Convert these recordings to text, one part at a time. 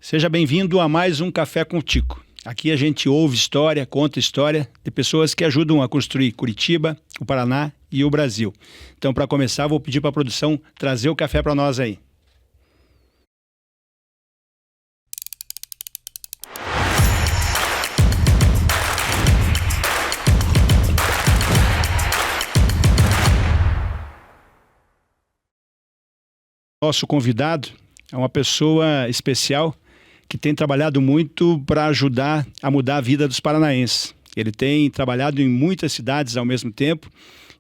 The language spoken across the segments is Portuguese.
Seja bem-vindo a mais um Café com Tico. Aqui a gente ouve história, conta história de pessoas que ajudam a construir Curitiba, o Paraná e o Brasil. Então, para começar, vou pedir para a produção trazer o café para nós aí. Nosso convidado é uma pessoa especial que tem trabalhado muito para ajudar a mudar a vida dos paranaenses. Ele tem trabalhado em muitas cidades ao mesmo tempo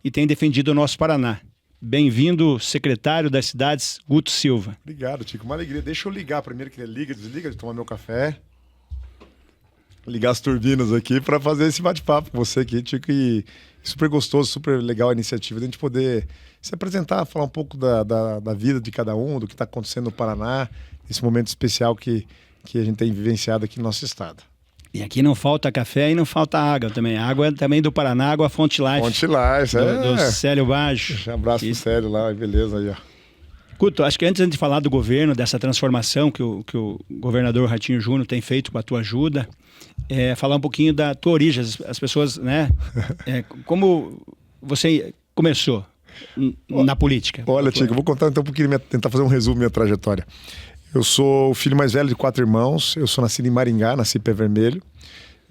e tem defendido o nosso Paraná. Bem-vindo, secretário das cidades, Guto Silva. Obrigado, Tico. Uma alegria. Deixa eu ligar primeiro, que ele liga, desliga, de tomar meu café. Ligar as turbinas aqui para fazer esse bate-papo com você aqui, Tico. E super gostoso, super legal a iniciativa de a gente poder se apresentar, falar um pouco da vida de cada um, do que está acontecendo no Paraná, esse momento especial que a gente tem vivenciado aqui no nosso estado. E aqui não falta café e não falta água também. Água também do Paraná, água Fonte Life. Fonte Life, do Célio Baggio. Um abraço pro Célio lá, beleza aí, ó. Guto, acho que antes de falar do governo, dessa transformação que o governador Ratinho Júnior tem feito com a tua ajuda, falar um pouquinho da tua origem. As pessoas, né? Como você começou na política? Olha, Tico, eu vou contar então um pouquinho, tentar fazer um resumo da minha trajetória. Eu sou o filho mais velho de 4 irmãos, eu sou nascido em Maringá, nasci em Pé Vermelho,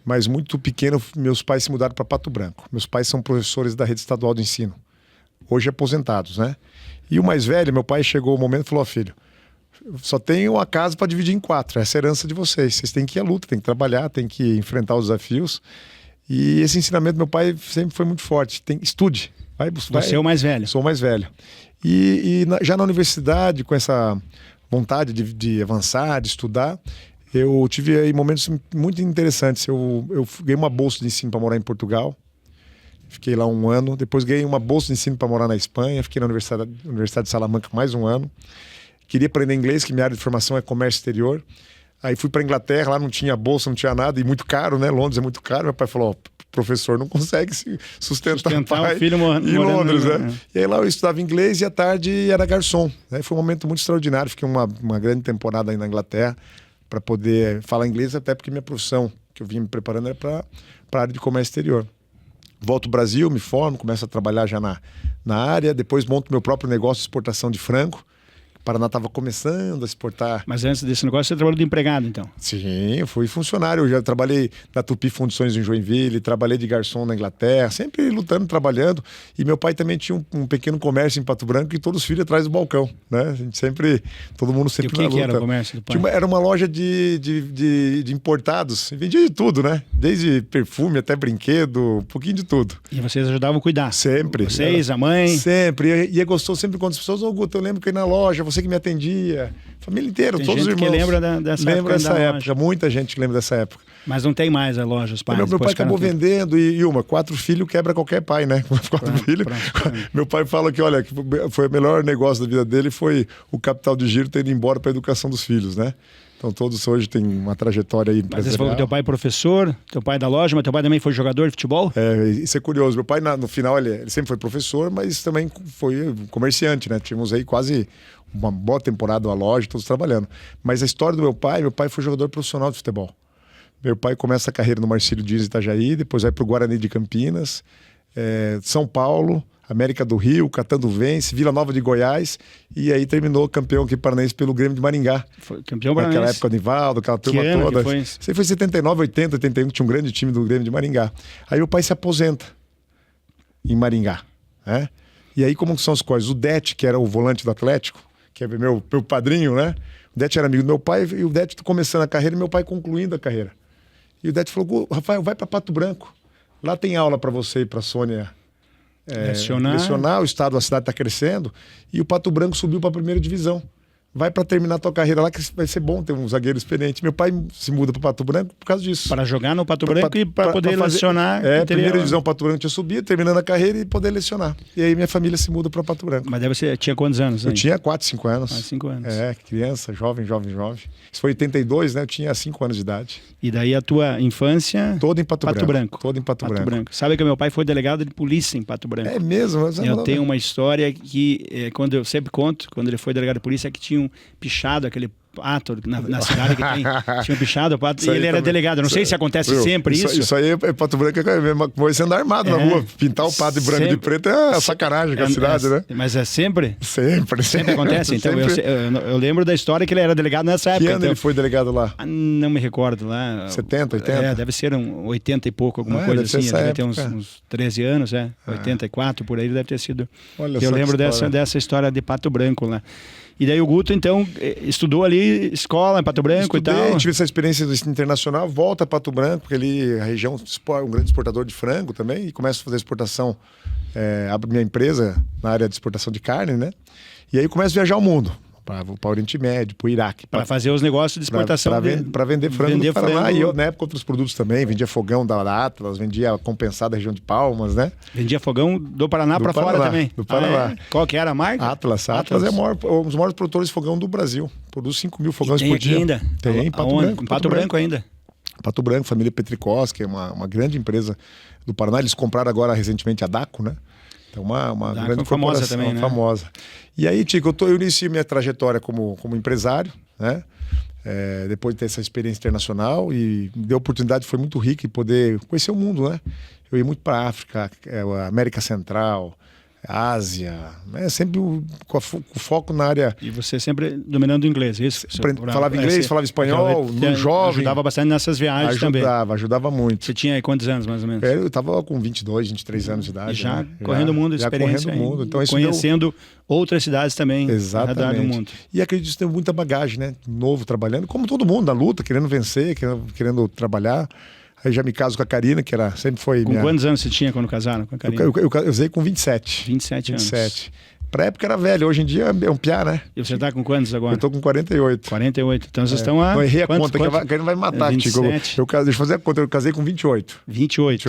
mas muito pequeno meus pais se mudaram para Pato Branco. Meus pais são professores da rede estadual de ensino, hoje aposentados, né? E o mais velho, meu pai chegou o momento e falou: ó, filho, só tenho a casa para dividir em 4, essa é a herança de vocês têm que ir à luta, têm que trabalhar, têm que enfrentar os desafios. E esse ensinamento meu pai sempre foi muito forte, estude. Você é o mais velho? Sou o mais velho. Já na universidade, com essa vontade de avançar, de estudar, eu tive aí momentos muito interessantes. Eu ganhei uma bolsa de ensino para morar em Portugal, fiquei lá 1 ano. Depois ganhei uma bolsa de ensino para morar na Espanha, fiquei na Universidade de Salamanca mais 1 ano. Queria aprender inglês, que minha área de formação é comércio exterior. Aí fui para a Inglaterra, lá não tinha bolsa, não tinha nada, e muito caro, né? Londres é muito caro. Meu pai falou: ó, professor não consegue se sustentar pai, o filho em Londres, né? E aí lá eu estudava inglês e à tarde era garçom. Né? Foi um momento muito extraordinário. Fiquei uma grande temporada aí na Inglaterra para poder falar inglês, até porque minha profissão que eu vinha me preparando era para a área de comércio exterior. Volto ao Brasil, me formo, começo a trabalhar já na área, depois monto meu próprio negócio de exportação de frango. O Paraná estava começando a exportar. Mas antes desse negócio, você trabalhou de empregado, então? Sim, eu fui funcionário. Eu já trabalhei na Tupi Fundições em Joinville, trabalhei de garçom na Inglaterra, sempre lutando, trabalhando. E meu pai também tinha um pequeno comércio em Pato Branco e todos os filhos atrás do balcão, né? A gente sempre, todo mundo sempre na luta. E o que era o comércio do pai? Era uma loja de importados. Vendia de tudo, né? Desde perfume até brinquedo, um pouquinho de tudo. E vocês ajudavam a cuidar? Sempre. Vocês, a mãe? Sempre. E é gostoso sempre quando as pessoas: ô, Guto, eu lembro que eu ia na loja, você que me atendia, família inteira, todos os irmãos. Tem gente que lembra dessa época, muita gente que lembra dessa época. Mas não tem mais a loja, os pais. Meu pai acabou vendendo e 4 filhos quebra qualquer pai, né? 4 filhos. Meu pai fala que, olha, que foi o melhor negócio da vida dele, foi o capital de giro ter ido embora para a educação dos filhos, né? Então todos hoje têm uma trajetória aí empresarial. Mas você falou que teu pai é professor, teu pai é da loja, mas teu pai também foi jogador de futebol? Isso é curioso. Meu pai, no final, ele sempre foi professor, mas também foi comerciante, né? Tínhamos aí quase uma boa temporada na loja, todos trabalhando. Mas a história do meu pai foi jogador profissional de futebol. Meu pai começa a carreira no Marcílio Dias de Itajaí, depois vai para o Guarani de Campinas, São Paulo, América do Rio, Catanduvense, Vila Nova de Goiás, e aí terminou campeão aqui paranaense pelo Grêmio de Maringá. Foi campeão paranaense. Naquela época, Nivaldo, aquela turma toda. Foi isso aí foi 79, 80, 81, tinha um grande time do Grêmio de Maringá. Aí meu pai se aposenta em Maringá, né? E aí como são as coisas? O Dete, que era o volante do Atlético, que é meu padrinho, né? O Dete era amigo do meu pai, e o Dete começando a carreira e meu pai concluindo a carreira. E o Dete falou: Rafael, vai para Pato Branco. Lá tem aula para você e para a Sônia lecionar. O estado, a cidade está crescendo. E o Pato Branco subiu para a 1ª divisão. Vai para terminar a tua carreira lá, que vai ser bom ter um zagueiro experiente. Meu pai se muda para Pato Branco por causa disso. Para jogar no Pato Branco e para poder lecionar. 1ª divisão Pato Branco tinha subido, terminando a carreira e poder lecionar. E aí minha família se muda para Pato Branco. Mas daí você tinha quantos anos? Eu tinha 4, 5 anos. 5 anos. Criança, jovem. Isso foi em 82, né? Eu tinha 5 anos de idade. E daí a tua infância? Toda em Pato Branco. Toda em Pato Branco. Sabe que meu pai foi delegado de polícia em Pato Branco. É mesmo? Eu tenho uma história que, quando eu sempre conto, quando ele foi delegado de polícia, que tinham pichado aquele pato na cidade que tinha pichado o pato, e ele era também. delegado. Não sei se acontece sempre isso. Isso aí é Pato Branco, é mesmo coisa, sendo armado na rua. Pintar o pato de branco e de preto é sacanagem com a cidade, né? Mas é sempre? Sempre Acontece. Então, eu lembro da história que ele era delegado nessa época. Que ano então, ele foi delegado lá? Não me recordo lá. 70, 80? Deve ser 80 e pouco, alguma coisa assim. Ele deve ter uns 13 anos, 84, por aí ele deve ter sido. Olha eu só lembro dessa história de Pato Branco lá. E daí o Guto, então, estudou ali escola em Pato Branco. Estudei, e tal. tive essa experiência internacional, volta a Pato Branco, porque ali a região um grande exportador de frango também, e começo a fazer exportação, abro minha empresa na área de exportação de carne, né? E aí começo a viajar o mundo, para o Oriente Médio, para o Iraque. Para fazer os negócios de exportação. Para vender frango no Paraná. E eu, na época, outros produtos também. Vendia fogão da Atlas, vendia compensado da região de Palmas, né? Vendia fogão do Paraná para fora também. Do Paraná. Qual que era a marca? Atlas é um dos maiores produtores de fogão do Brasil. Produz 5 mil fogões por dia. Ainda? Tem, Pato Branco ainda. Pato Branco, família Petricós, que é uma grande empresa do Paraná. Eles compraram agora recentemente a Daco, né? Então, uma grande famosa também, né? Famosa. E aí, Tico, eu iniciei minha trajetória como empresário, né? Depois de ter essa experiência internacional, e me deu a oportunidade, foi muito rica, de poder conhecer o mundo, né? Eu ia muito para a África, América Central, Ásia, né? Sempre com foco na área... E você sempre dominando o inglês, isso? Falava inglês, falava espanhol, no jovem. Ajudava bastante nessas viagens também. Ajudava muito. Você tinha aí quantos anos, mais ou menos? Eu estava com 22, 23 anos de idade. E já né? correndo o mundo, experiência. Correndo o mundo. Então, conhecendo outras cidades também. Exatamente. Do mundo. E acredito que tem muita bagagem, né? Novo, trabalhando, como todo mundo, na luta, querendo vencer, querendo trabalhar. Aí já me caso com a Karina, que sempre foi Com quantos anos você tinha quando casaram com a Karina? Eu casei com 27. 27 anos. Pra época era velho, hoje em dia é um piá, né? E você tá com quantos agora? Eu tô com 48. 48. Então vocês estão a... Não, errei a conta, que a Karina vai me matar, Tico. Deixa eu fazer a conta, eu casei com 28. 28,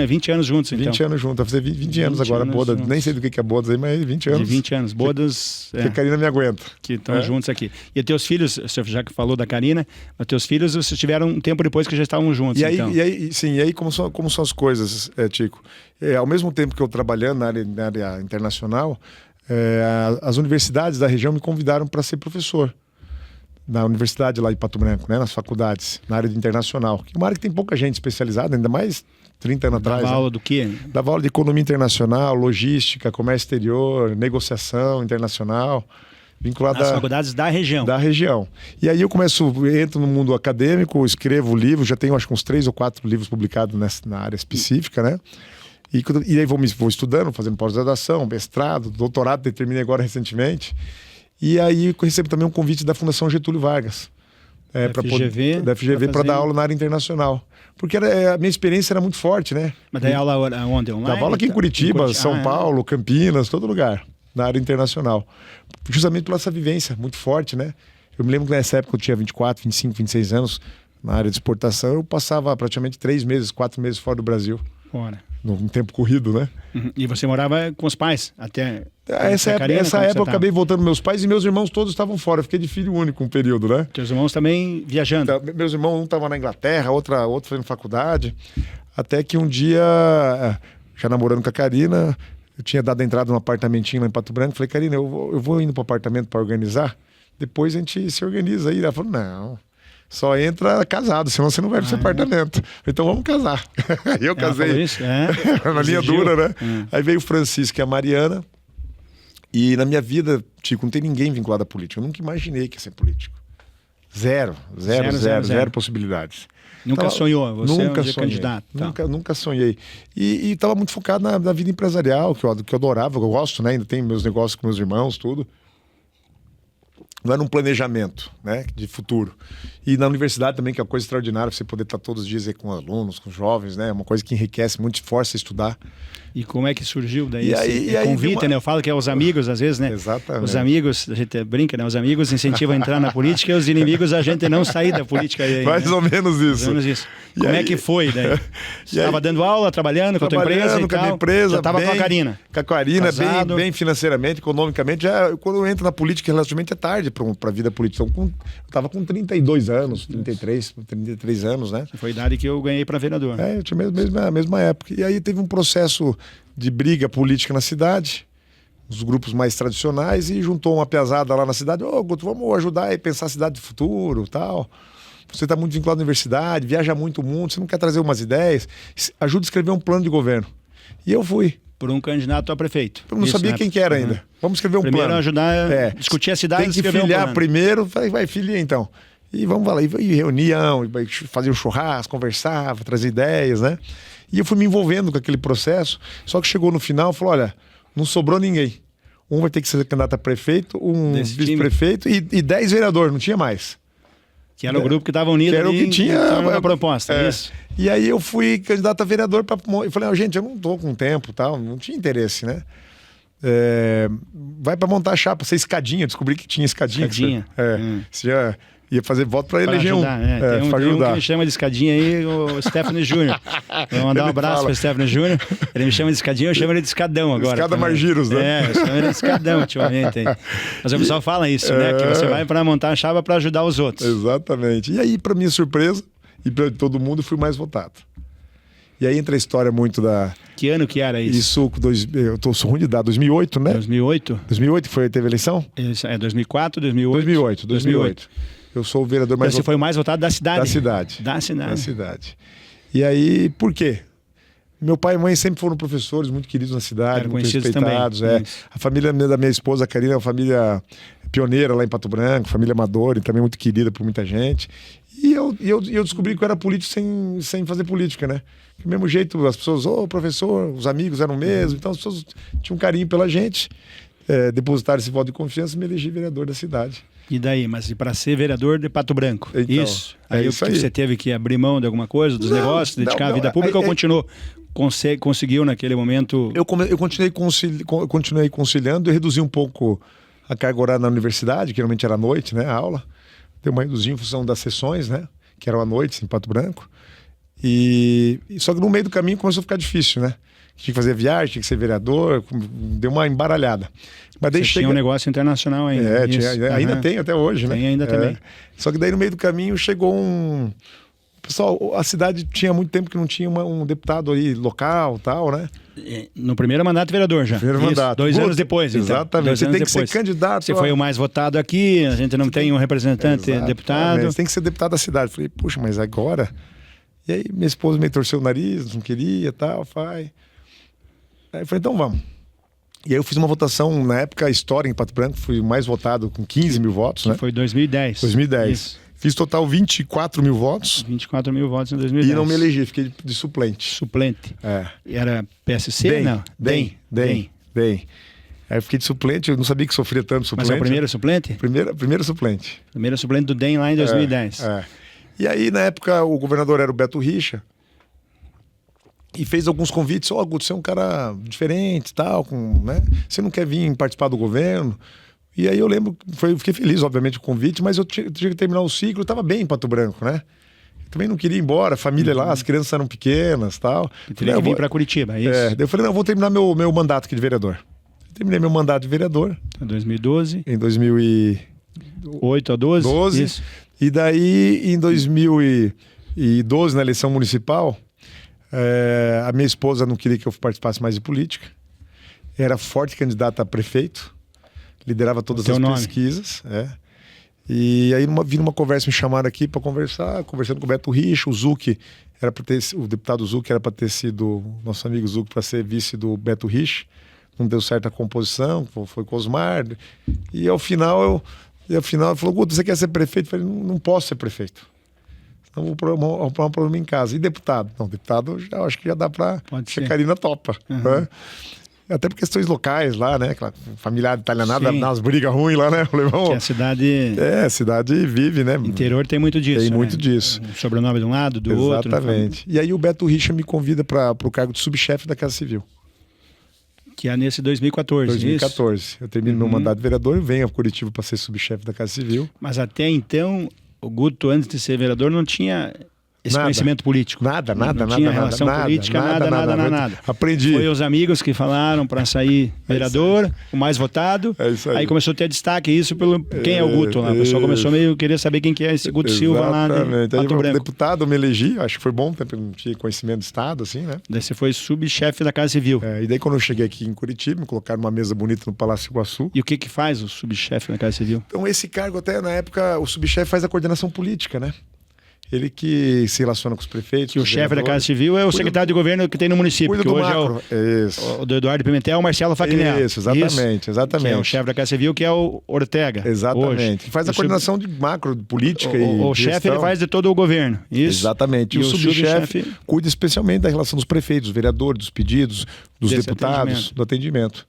20 anos juntos, então. 20 anos juntos, vai fazer 20 anos agora, boda. Nem sei do que é bodas aí, mas 20 anos. De 20 anos, bodas... Que a Karina me aguenta. Que estão juntos aqui. E teus filhos, você já que falou da Karina, os teus filhos, vocês tiveram um tempo depois que já estavam juntos, e aí, então. E aí como são as coisas, Tico? Ao mesmo tempo que eu trabalhando na área internacional, as universidades da região me convidaram para ser professor na universidade lá de Pato Branco, né, nas faculdades, na área de internacional, que é uma área que tem pouca gente especializada, ainda mais 30 anos atrás. Dava aula do quê? Dava aula de economia internacional, logística, comércio exterior, negociação internacional, vinculada às faculdades da região. Da região. E aí eu entro no mundo acadêmico, escrevo livros, já tenho acho que uns 3 ou 4 livros publicados na área específica, né? E aí vou estudando, fazendo pós-graduação, mestrado, doutorado, terminei agora recentemente. E aí eu recebo também um convite da Fundação Getúlio Vargas. Da FGV para dar aula na área internacional. Porque a minha experiência era muito forte, né? Mas daí aula onde? Online? Dava aula aqui em Curitiba, São Paulo, Campinas, todo lugar, na área internacional. Justamente por essa vivência muito forte, né? Eu me lembro que nessa época eu tinha 24, 25, 26 anos, na área de exportação, eu passava praticamente 3 meses, 4 meses fora do Brasil. Fora. Num tempo corrido, né? Uhum. E você morava com os pais até... Essa época eu acabei voltando com meus pais e meus irmãos todos estavam fora. Eu fiquei de filho único um período, né? Teus irmãos também viajando? Então, meus irmãos, um estava na Inglaterra, outro fazendo faculdade. Até que um dia, já namorando com a Karina, eu tinha dado entrada num apartamentinho lá em Pato Branco. Falei, Karina, eu vou indo para o apartamento para organizar. Depois a gente se organiza aí. Ela falou, não... Só entra casado, senão você não vai pro seu apartamento. Então vamos casar. Aí eu casei. Isso? Na linha dura, né? Aí veio o Francisco e a Mariana. E na minha vida, Tico, não tem ninguém vinculado à política. Eu nunca imaginei que ia ser político. Zero possibilidades. Nunca sonhou? Você nunca é um candidato? Nunca sonhei. E estava muito focado na vida empresarial, que eu adorava, eu gosto, né? Ainda tenho meus negócios com meus irmãos, tudo. Não era um planejamento, né, de futuro. E na universidade também, que é uma coisa extraordinária, você poder estar todos os dias aí com alunos, com jovens, né? É uma coisa que enriquece muito, força a estudar. E como é que surgiu daí esse convite, né? Eu falo que é os amigos, às vezes, né? Exatamente. Os amigos, a gente brinca, né? Os amigos incentivam a entrar na política e os inimigos a gente não sair da política. Aí, mais ou menos isso. Mais ou menos isso. Como é que foi daí? Você estava dando aula, trabalhando com a tua empresa e tal? Empresa, já estava com a Karina? Com a Karina, bem financeiramente, economicamente. Quando eu entro na política, relativamente é tarde para a vida política. Então, eu estava com 32 anos, 33 anos, né? Foi a idade que eu ganhei para vereador. Eu tinha a mesma época. E aí teve um processo de briga política na cidade, os grupos mais tradicionais e juntou uma piazada lá na cidade. Ô, Guto, vamos ajudar a pensar a cidade de futuro, tal. Você está muito vinculado à universidade, viaja muito o mundo, você não quer trazer umas ideias? Ajuda a escrever um plano de governo. E eu fui. Por um candidato a prefeito. Eu não sabia quem que era ainda. Vamos escrever um Primeiro plano. ajudar a discutir a cidade. Tem que filiar primeiro, vai filiar então. E vamos lá, e reunião, e fazer um churrasco, conversava, trazer ideias, né? E eu fui me envolvendo com aquele processo, só que chegou no final e falou, olha, não sobrou ninguém. Um vai ter que ser candidato a prefeito, um vice-prefeito e 10 vereadores, não tinha mais. Que era o grupo que estava unido que era ali, o que tinha uma proposta, isso. E aí eu fui candidato a vereador, eu falei, gente, eu não tô com tempo, tal, não tinha interesse, né? Vai para montar a chapa, ser escadinha, descobri que tinha escadinha. Você já ia fazer voto para eleger ajudar, tem um que me chama de escadinha aí, o Stephanie Júnior. Vou mandar um abraço para o Stephanie Júnior. Ele me chama de escadinha, eu chamo ele de escadão agora. Escada Margiros, né? Eu chamo ele de escadão ultimamente. Mas o pessoal fala isso, né? Que você vai para montar a chapa para ajudar os outros. Exatamente. E aí, para minha surpresa, e para todo mundo, eu fui mais votado. E aí entra a história muito da... Que ano que era isso? Eu sou ruim de dar, 2008, né? 2008? 2008 teve eleição? 2004, 2008? 2008. Eu sou o vereador mais votado. Você foi o mais votado da cidade? Da cidade. E aí, por quê? Meu pai e mãe sempre foram professores muito queridos na cidade, muito respeitados. A família da minha esposa, a Karina, é uma família pioneira lá em Pato Branco, família amadora e também muito querida por muita gente. E eu descobri que eu era político sem fazer política, né? Do mesmo jeito, as pessoas, professor, os amigos eram o mesmo, então as pessoas tinham um carinho pela gente, depositaram esse voto de confiança e me elegi vereador da cidade. E daí? Mas para ser vereador de Pato Branco? Então, isso? Aí você teve que abrir mão de alguma coisa, dos negócios, dedicar à vida pública ou continuou? Conseguiu naquele momento? Eu continuei conciliando e reduzi um pouco a carga horária na universidade, que geralmente era à noite, né, a aula. Deu uma reduzida em função das sessões, né, que eram à noite em Pato Branco. Só que no meio do caminho começou a ficar difícil, né? Tinha que fazer viagem, tinha que ser vereador, deu uma embaralhada. Mas daí tinha um negócio internacional ainda. Ainda tem até hoje, né? Tem ainda também. Só que daí no meio do caminho chegou Pessoal, a cidade tinha muito tempo que não tinha um deputado aí local, tal, né? No primeiro mandato vereador já. Primeiro mandato. 2 anos depois, então. Exatamente. Você tem que ser candidato. Você foi o mais votado aqui, a gente não tem um representante deputado. Você tem que ser deputado da cidade. Falei, puxa, mas agora... E aí minha esposa me torceu o nariz, não queria, tal, Aí eu falei, então vamos. E aí eu fiz uma votação, na época, história em Pato Branco, fui o mais votado com 15 mil votos, né? Foi 2010. 2010. Isso. Fiz total 24 mil votos. 24 mil votos em 2010. E não me elegi, fiquei de suplente. Suplente. É. Era PSC? Não. DEM. Aí eu fiquei de suplente, eu não sabia que sofria tanto suplente. Mas é o primeiro suplente? Primeiro suplente. Primeiro suplente do DEM lá em 2010. E aí, na época, o governador era o Beto Richa. E fez alguns convites. Guto, você é um cara diferente, tal, né? Você não quer vir participar do governo? E aí eu lembro, fiquei feliz, obviamente, com o convite, mas eu tinha que terminar o ciclo, eu estava bem em Pato Branco, né? Eu também não queria ir embora, a família lá, as crianças eram pequenas, tal. E teria que vir para Curitiba, é isso? Daí eu falei, não, eu vou terminar meu mandato aqui de vereador. Eu terminei meu mandato de vereador. Em 2012? Em 2008 a 12? Isso. E daí, em 2012, na eleição municipal, a minha esposa não queria que eu participasse mais de política. Era forte candidata a prefeito. Liderava todas as pesquisas. E aí, vi numa conversa, me chamaram aqui para conversar, conversando com o Beto Richa, o deputado Zuc era para ter sido, nosso amigo Zuc, para ser vice do Beto Richa. Não deu certo a composição, foi com o Osmar. E ao final ele falou, Guto, você quer ser prefeito? Eu falei, não posso ser prefeito. Então vou pôr um problema em casa. E deputado? Não, deputado acho que já dá para... A Karina topa. Né? Até por questões locais lá, né? Aquela familiar italianada, dá umas brigas ruins lá, né? Falei, que a cidade... a cidade vive, né? Interior tem muito disso. Tem muito disso. Um sobrenome de um lado, do outro. Exatamente. E aí o Beto Richa me convida para o cargo de subchefe da Casa Civil. Que é nesse 2014. 2014. Isso? Eu termino meu mandato de vereador e venho a Curitiba para ser subchefe da Casa Civil. Mas até então, o Guto, antes de ser vereador, não tinha esse conhecimento político. Nada. Não tinha relação política, nada. Aprendi. Foi os amigos que falaram para sair vereador, o mais votado. É isso aí. Aí começou a ter destaque isso pelo quem é o Guto lá. O pessoal começou meio querer saber quem que é esse Guto Silva lá de Pato Branco. Deputado, eu me elegi, acho que foi bom, porque não tinha conhecimento do Estado, assim, né? Daí você foi subchefe da Casa Civil. E daí quando eu cheguei aqui em Curitiba, me colocaram numa mesa bonita no Palácio Iguaçu. E o que faz o subchefe da Casa Civil? Então esse cargo até na época, o subchefe faz a coordenação política, né? Ele que se relaciona com os prefeitos. Que o chefe da Casa Civil é o secretário de governo que tem no município, que hoje macro. é o do Eduardo Pimentel, o Marcelo Faquinel. Isso, exatamente. Que é o chefe da Casa Civil, que é o Ortega. Exatamente. Hoje. Faz a coordenação de macro, de política o chefe ele faz de todo o governo. Isso. Exatamente. E o subchefe cuida especialmente da relação dos prefeitos, dos vereadores, dos pedidos, dos deputados, do atendimento.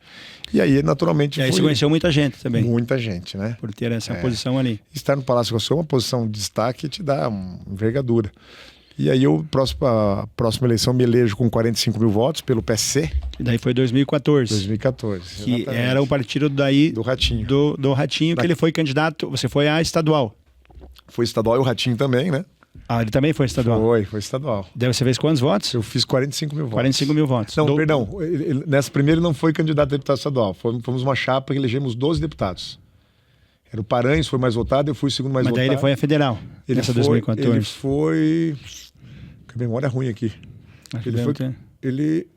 E aí, naturalmente... E aí você conheceu muita gente também. Muita gente, né? Por ter essa posição ali. Estar no Palácio Iguaçu é uma posição de destaque e te dá uma envergadura. E aí a próxima eleição me elejo com 45 mil votos pelo PSC. E daí foi 2014. 2014, que exatamente. Era o partido daí... Do Ratinho. Do Ratinho, que ele foi candidato... Você foi a estadual. Foi estadual e o Ratinho também, né? Ah, ele também foi estadual? Foi estadual. Daí você fez quantos votos? Eu fiz 45 mil votos. 45 mil votos. Não, perdão. Nessa primeira ele não foi candidato a deputado estadual. Fomos uma chapa que elegemos 12 deputados. Era o Paranhos, foi mais votado, eu fui o segundo mais votado. Mas daí ele foi a federal, nessa 2014. Ele foi... Que memória ruim aqui. Ele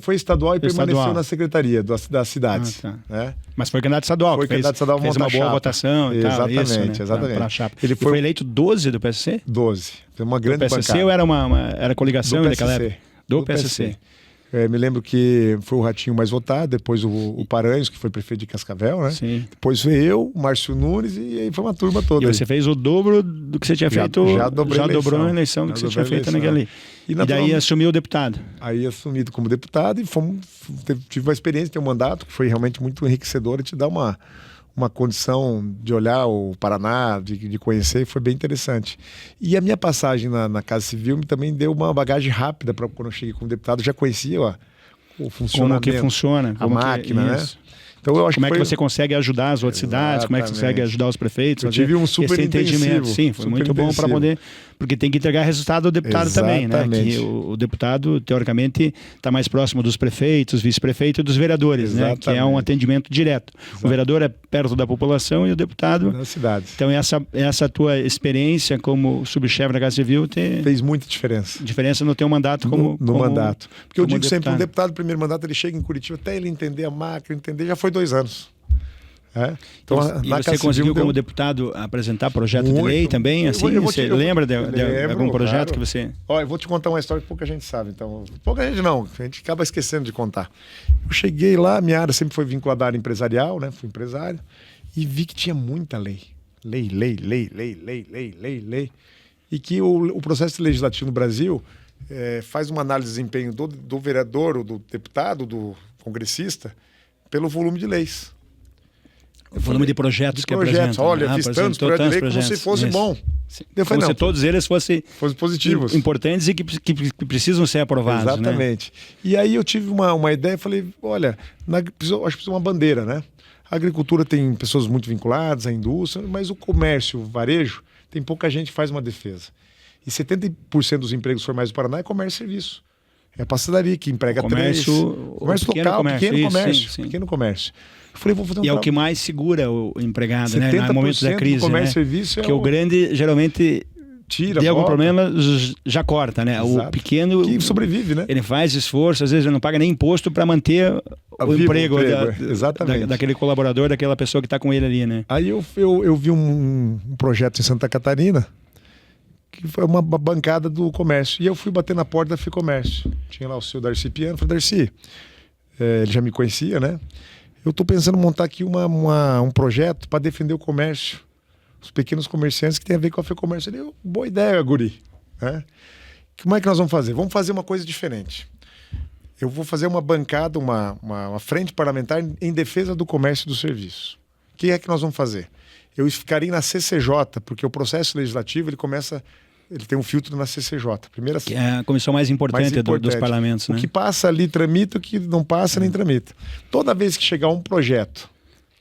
foi estadual e permaneceu na secretaria das cidades. Né? Mas foi candidato estadual. Foi candidato estadual, fez uma boa votação e tal. Exatamente. Pra chapa. Ele foi eleito 12 do PSC? 12. Foi uma grande bancada. Do PSC ou era coligação daquela época? Do PSC. Me lembro que foi o Ratinho mais votado, depois o Paranhos, que foi prefeito de Cascavel, né? Sim. Depois veio eu, o Márcio Nunes, e aí foi uma turma toda. E você fez o dobro do que você tinha feito, já dobrou a eleição que você tinha feito naquele ali. E daí assumiu o deputado. Aí assumi como deputado e tive uma experiência, ter um mandato que foi realmente muito enriquecedor e te dá uma condição de olhar o Paraná, de conhecer, e foi bem interessante. E a minha passagem na Casa Civil também deu uma bagagem rápida para quando eu cheguei como deputado, já conhecia o funcionamento. Como que funciona. A máquina, né? Então, eu acho como é que você consegue ajudar as outras cidades, como é que você consegue ajudar os prefeitos. Eu tive um super entendimento. Sim, foi muito bom para poder... Porque tem que entregar resultado ao deputado também, né? Que o deputado, teoricamente, está mais próximo dos prefeitos, vice-prefeitos e dos vereadores, né? Que é um atendimento direto. O vereador é perto da população e o deputado... Das cidades. Então, essa tua experiência como subchefe da Casa Civil fez muita diferença. Diferença no teu mandato como mandato. Porque eu digo deputado. sempre, um deputado, primeiro mandato, ele chega em Curitiba, até ele entender a máquina, já foi 2 anos. Então, e você conseguiu, como deputado, apresentar projeto de lei também? Assim, você lembra de algum projeto que você... Olha, eu vou te contar uma história que pouca gente sabe. Então, pouca gente não, a gente acaba esquecendo de contar. Eu cheguei lá, minha área sempre foi vinculada à área empresarial, né? Fui empresário, e vi que tinha muita lei. Lei. E que o processo legislativo no Brasil faz uma análise de desempenho do vereador, ou do deputado, do congressista, pelo volume de leis. O volume de projetos que apresentam. Olha, fiz tantos projetos de lei como se fosse bom. Eu falei, como se todos eles fossem positivos, importantes e que precisam ser aprovados. Exatamente. Né? E aí eu tive uma ideia, falei, olha, acho que precisa uma bandeira, né? A agricultura tem pessoas muito vinculadas à indústria, mas o comércio, o varejo, tem pouca gente que faz uma defesa. E 70% dos empregos formais do Paraná é comércio e serviço. É a pastelaria que emprega comércio local, pequeno comércio. Sim. Pequeno comércio. Eu falei, vou fazer e é o que mais segura o empregado, né? No momento da crise, comércio né? e serviço que o grande geralmente tem algum problema, já corta, né? Exato. O pequeno que sobrevive, né? Ele faz esforço, às vezes ele não paga nem imposto para manter o emprego daquele colaborador, daquela pessoa que está com ele ali, né? Aí eu vi um projeto em Santa Catarina que foi uma bancada do comércio. E eu fui bater na porta da Ficomércio. Tinha lá o seu Darcy Piano. Falei, Darcy, ele já me conhecia, né? Eu estou pensando em montar aqui um projeto para defender o comércio, os pequenos comerciantes que tem a ver com a Ficomércio. Ele, boa ideia, guri. Né? Como é que nós vamos fazer? Vamos fazer uma coisa diferente. Eu vou fazer uma bancada, uma frente parlamentar em defesa do comércio e do serviço. O que é que nós vamos fazer? Eu ficaria na CCJ, porque o processo legislativo ele tem um filtro na CCJ. Que é a comissão mais importante dos parlamentos. Né? O que passa ali tramita, o que não passa nem tramita. Toda vez que chegar um projeto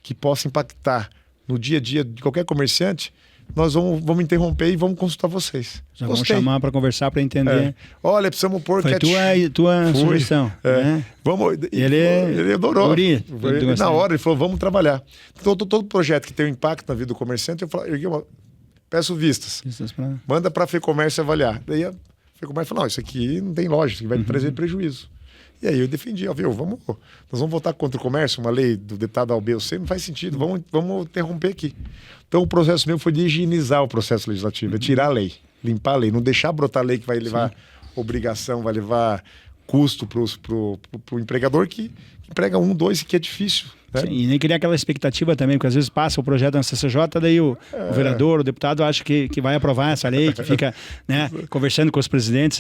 que possa impactar no dia a dia de qualquer comerciante, nós vamos interromper e vamos consultar vocês. Já vamos chamar para conversar, para entender. Olha, precisamos pôr... Foi tua sugestão. Né? Vamos, ele adorou. Na hora ele falou, vamos trabalhar. Então, todo projeto que tem um impacto na vida do comerciante, peço vistas. Manda para a FEComércio avaliar. Daí a FEComércio falou, não, isso aqui não tem lógica, isso aqui vai me trazer prejuízo. E aí eu defendi, nós vamos votar contra o comércio, uma lei do deputado A ou B ou C, não faz sentido, vamos interromper aqui. Então o processo meu foi de higienizar o processo legislativo, é tirar a lei, limpar a lei, não deixar brotar a lei que vai levar obrigação, vai levar custo pro empregador que emprega 1, 2, que é difícil. Né? Sim, e nem criar aquela expectativa também, porque às vezes passa o projeto na CCJ, daí o vereador, o deputado acha que vai aprovar essa lei, que fica conversando com os presidentes